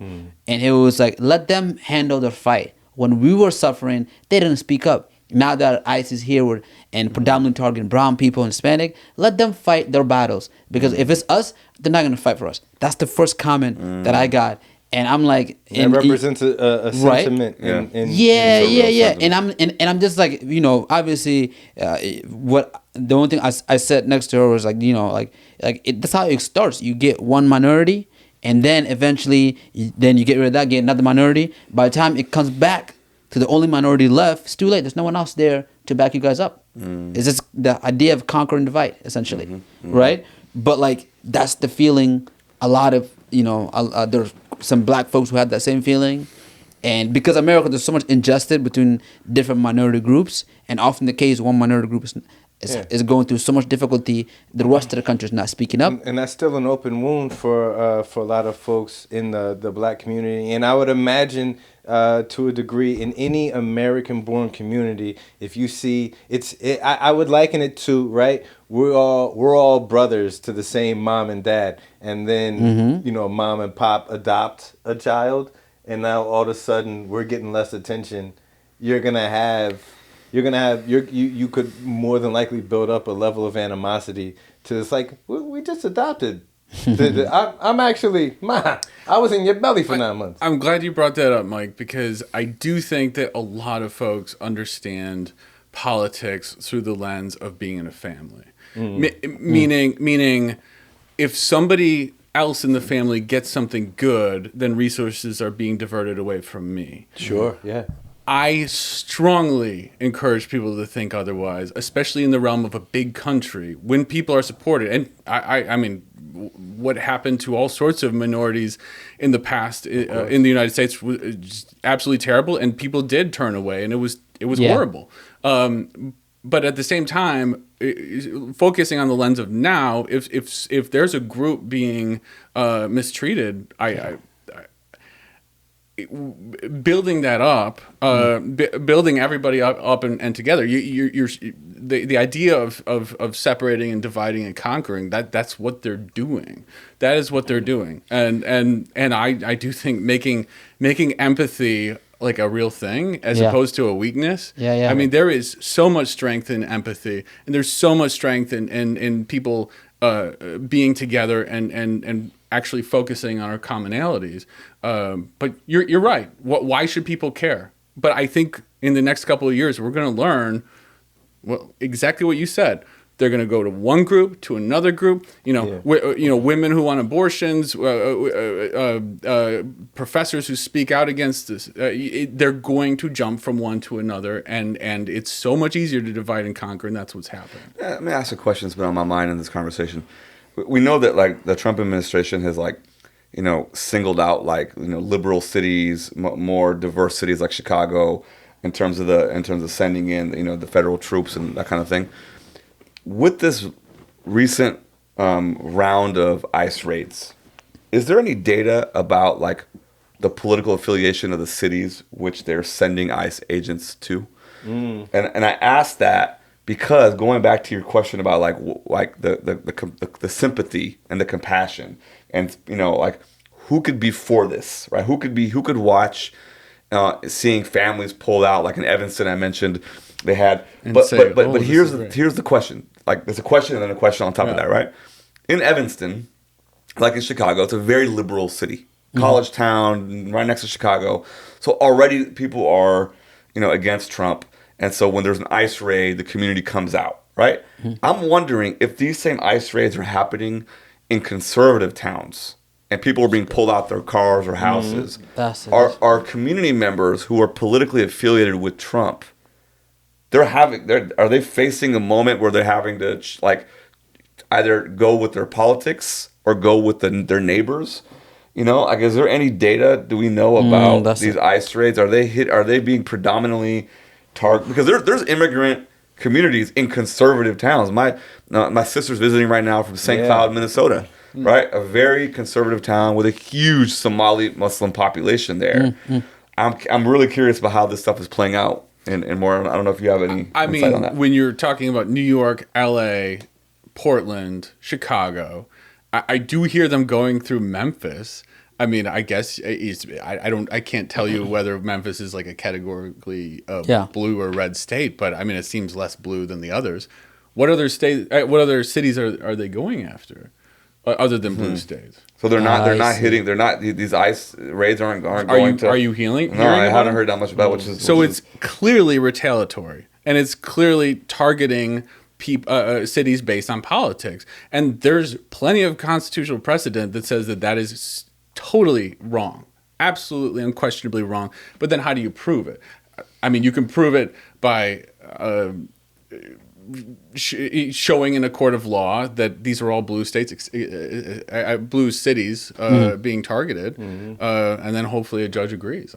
And it was like, let them handle their fight. When we were suffering, they didn't speak up. Now that ICE is here and predominantly targeting brown people and Hispanic, let them fight their battles. Because if it's us, they're not going to fight for us. That's the first comment that I got. And I'm like... It represents a sentiment. Right? In And I'm just like, obviously, the only thing I said next to her was like, that's how it starts. You get one minority, and then eventually, then you get rid of that, get another minority. By the time it comes back to the only minority left, it's too late. There's no one else there to back you guys up. It's just the idea of conquer and divide, essentially, right? But like that's the feeling. A lot of there's some Black folks who had that same feeling, and because America, there's so much injustice between different minority groups, and often the case one minority group is going through so much difficulty, the rest of the country is not speaking up. And that's still an open wound for a lot of folks in the Black community. And I would imagine to a degree in any American-born community, if you see I would liken it to, right, we're all brothers to the same mom and dad, and then mom and pop adopt a child, and now all of a sudden we're getting less attention. You could more than likely build up a level of animosity to it's like we just adopted. I'm actually I was in your belly for 9 months. I'm glad you brought that up, Mike, because I do think that a lot of folks understand politics through the lens of being in a family. Meaning if somebody else in the family gets something good, then resources are being diverted away from me. Sure, yeah. I strongly encourage people to think otherwise, especially in the realm of a big country, when people are supported. And I mean, what happened to all sorts of minorities in the past in the United States was just absolutely terrible, and people did turn away, and it was horrible. But at the same time, focusing on the lens of now, if there's a group being mistreated, building that up, building everybody up and together. You're the idea of separating and dividing and conquering. That's what they're doing. That is what they're doing. And I do think making empathy like a real thing as opposed to a weakness. I mean, there is so much strength in empathy, and there's so much strength in people being together and actually focusing on our commonalities. But you're right. Why should people care? But I think in the next couple of years, we're going to learn exactly what you said. They're going to go to one group, to another group. Women who want abortions, professors who speak out against this. They're going to jump from one to another, and it's so much easier to divide and conquer, and that's what's happening. Let me ask a question that's been on my mind in this conversation. We know that like the Trump administration has singled out liberal cities, more diverse cities like Chicago, in terms of sending in the federal troops and that kind of thing. With this recent round of ICE raids, is there any data about the political affiliation of the cities which they're sending ICE agents to? And I ask that because going back to your question about the sympathy and the compassion, and who could be for this, right? Who could watch seeing families pulled out, like in Evanston I mentioned they had, but here's the question. There's a question and then a question on top of that, right? In Evanston, like in Chicago, it's a very liberal city, college town, right next to Chicago. So already people are, against Trump. And so when there's an ICE raid, the community comes out, right? I'm wondering if these same ICE raids are happening in conservative towns and people are being pulled out their cars or houses. Are community members who are politically affiliated with Trump, are they facing a moment where they're having to either go with their politics or go with their neighbors? Is there any data? Do we know about these ICE raids? Are they being predominantly targeted? Because there's immigrant communities in conservative towns. My sister's visiting right now from St. Cloud, Minnesota, right? A very conservative town with a huge Somali Muslim population there. I'm really curious about how this stuff is playing out. And more, I don't know if you have any insight on that. When you're talking about New York, LA, Portland, Chicago, I do hear them going through Memphis. I guess I can't tell you whether Memphis is a categorically blue or red state, but it seems less blue than the others. What other cities are they going after, other than blue states? So these ICE raids aren't going to. Are you hearing? No, I haven't heard that much about which is. So it's clearly retaliatory, and it's clearly targeting cities based on politics. And there's plenty of constitutional precedent that says that is totally wrong, absolutely unquestionably wrong. But then how do you prove it? You can prove it by showing in a court of law that these are all blue states, blue cities being targeted, and then hopefully a judge agrees.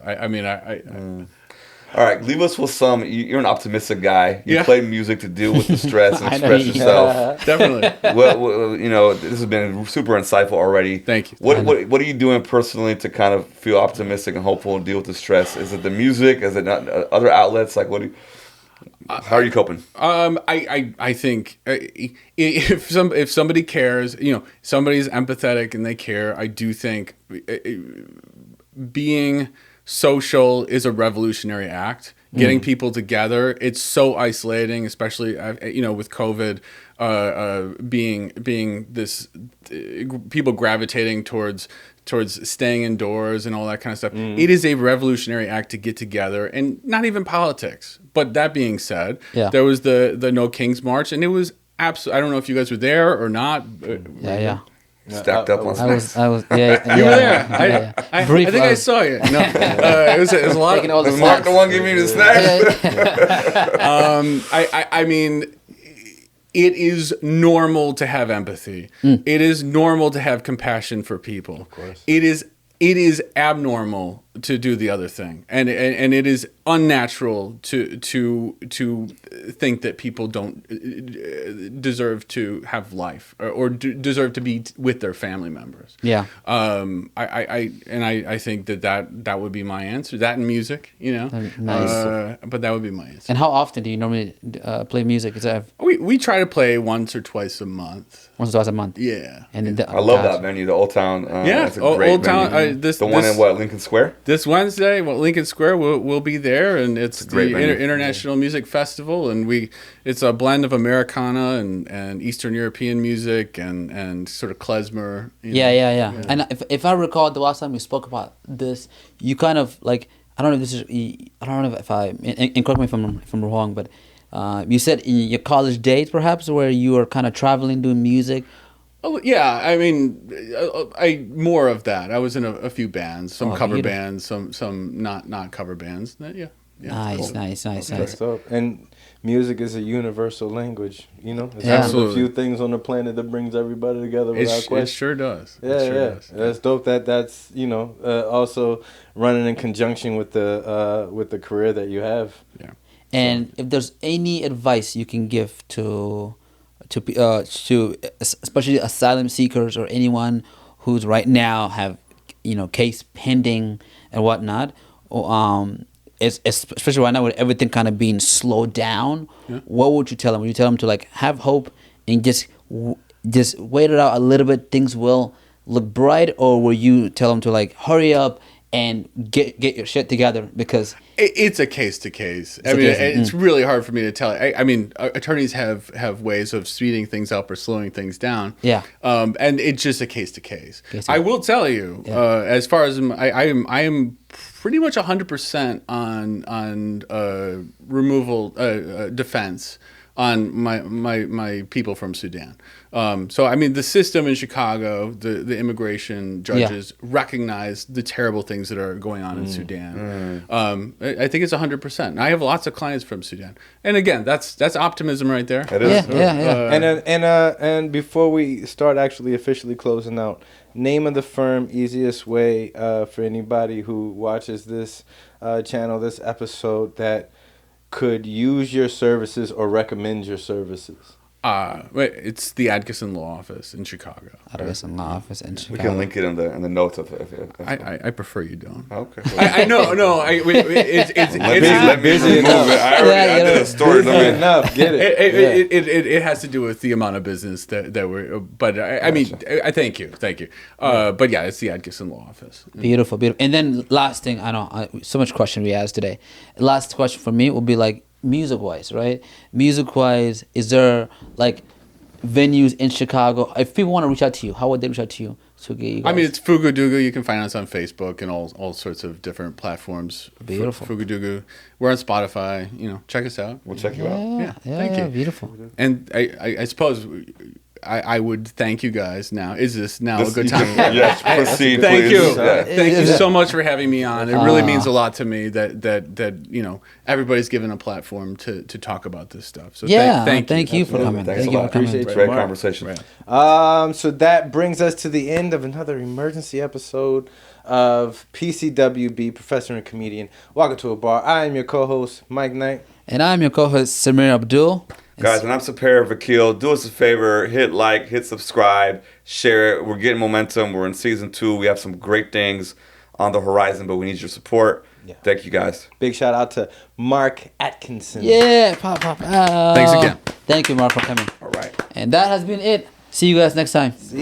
All right, leave us with some. You're an optimistic guy. You play music to deal with the stress and express yourself. Definitely. Well, this has been super insightful already. Thank you. What are you doing personally to kind of feel optimistic and hopeful and deal with the stress? Is it the music? Is it not other outlets? How are you coping? I think if somebody cares, somebody's empathetic and they care, I do think being social is a revolutionary act. Getting people together, it's so isolating, especially with COVID, being this people gravitating towards staying indoors and all that kind of stuff. It is a revolutionary act to get together, and not even politics. But that being said, there was the No Kings March, and it was absolutely. I don't know if you guys were there or not. Stacked up on snacks. I was. You were there. I think I saw you. No, it was a lot. Taking all the Was Mark the one giving me the snacks? It is normal to have empathy. It is normal to have compassion for people. Of course. It is abnormal to do the other thing, and it is unnatural to think that people don't deserve to have life or deserve to be with their family members. Yeah. I think that would be my answer. That and music, Nice. but that would be my answer. And how often do you normally play music? Is that We try to play once or twice a month. once or twice a month? Yeah. And I love that venue, the Old Town. That's a great Old Town. venue. The one in Lincoln Square? This Wednesday, Lincoln Square will be there, and it's the great venue. International Music Festival, and it's a blend of Americana and Eastern European music and sort of klezmer. Yeah. And if I recall, the last time we spoke about this, you kind of I don't know if this is, I don't know if and correct me if I'm wrong, but You said in your college days, perhaps, where you were kind of traveling, doing music. Oh yeah, I mean, I more of that. I was in a few bands, some cover beautiful. bands, some not cover bands. Yeah. Nice, nice. That's dope. And music is a universal language. You know, it's Yeah. one of the Absolutely. few things on the planet that brings everybody together without It question. sure does. Yeah, It sure yeah, does. that's dope. That's also running in conjunction with the career that you have. Yeah. And if there's any advice you can give to especially asylum seekers or anyone who's right now have case pending and whatnot, especially right now with everything kind of being slowed down, what would you tell them? Would you tell them to like have hope and just wait it out a little bit, things will look bright, or will you tell them to like hurry up and get your shit together? Because It's a case to case. I mean, it's really hard for me to tell. I mean, attorneys have ways of speeding things up or slowing things down. Yeah. And it's just a case to case. I will tell you, as far as I am pretty much 100% on removal defense on my people from Sudan. So I mean, the system in Chicago, the immigration judges recognize the terrible things that are going on in Sudan. I think it's 100%. And I have lots of clients from Sudan, and again, that's optimism right there. It is. And before we start actually officially closing out, name of the firm, easiest way for anybody who watches this channel, this episode, that could use your services or recommend your services. It's the Atkinson Law Office in Chicago. Atkinson Law Office in Chicago. We can link it in the notes of it. I prefer you don't. Okay. I know. No. Let me remove it. I did a story. Enough. Get it. It has to do with the amount of business that we're. But I mean, I thank you. But yeah, it's the Atkinson Law Office. Beautiful. And then last thing, I know so much question we asked today. Last question for me will be like music wise, right? Music wise, is there like venues in Chicago? If people want to reach out to you, how would they reach out to you to get you guys? I mean, it's Fugu Dugu. You can find us on Facebook and all sorts of different platforms. Beautiful. Fugu Dugu. We're on Spotify. Check us out. We'll check you out. Thank you. Beautiful. And I suppose I would thank you guys now. Is this now a good time? Yes, proceed, Thank please. you. Yeah. Thank you so much for having me on. It really means a lot to me that everybody's given a platform to talk about this stuff. So thank you for coming. Thanks Thank a you lot. for coming. Appreciate you. Great Mark. conversation. Right. So that brings us to the end of another emergency episode of PCWB, Professor and Comedian. Welcome to a bar. I am your co-host, Mike Knight. And I'm your co-host, Samir Abdul. Guys, and I'm Sepehr, Vakil. Do us a favor, hit like, hit subscribe, share it. We're getting momentum. We're in season 2. We have some great things on the horizon, but we need your support. Yeah. Thank you, guys. Big shout out to Mark Atkinson. Yeah, pop. Thanks again. Thank you, Mark, for coming. All right. And that has been it. See you guys next time. See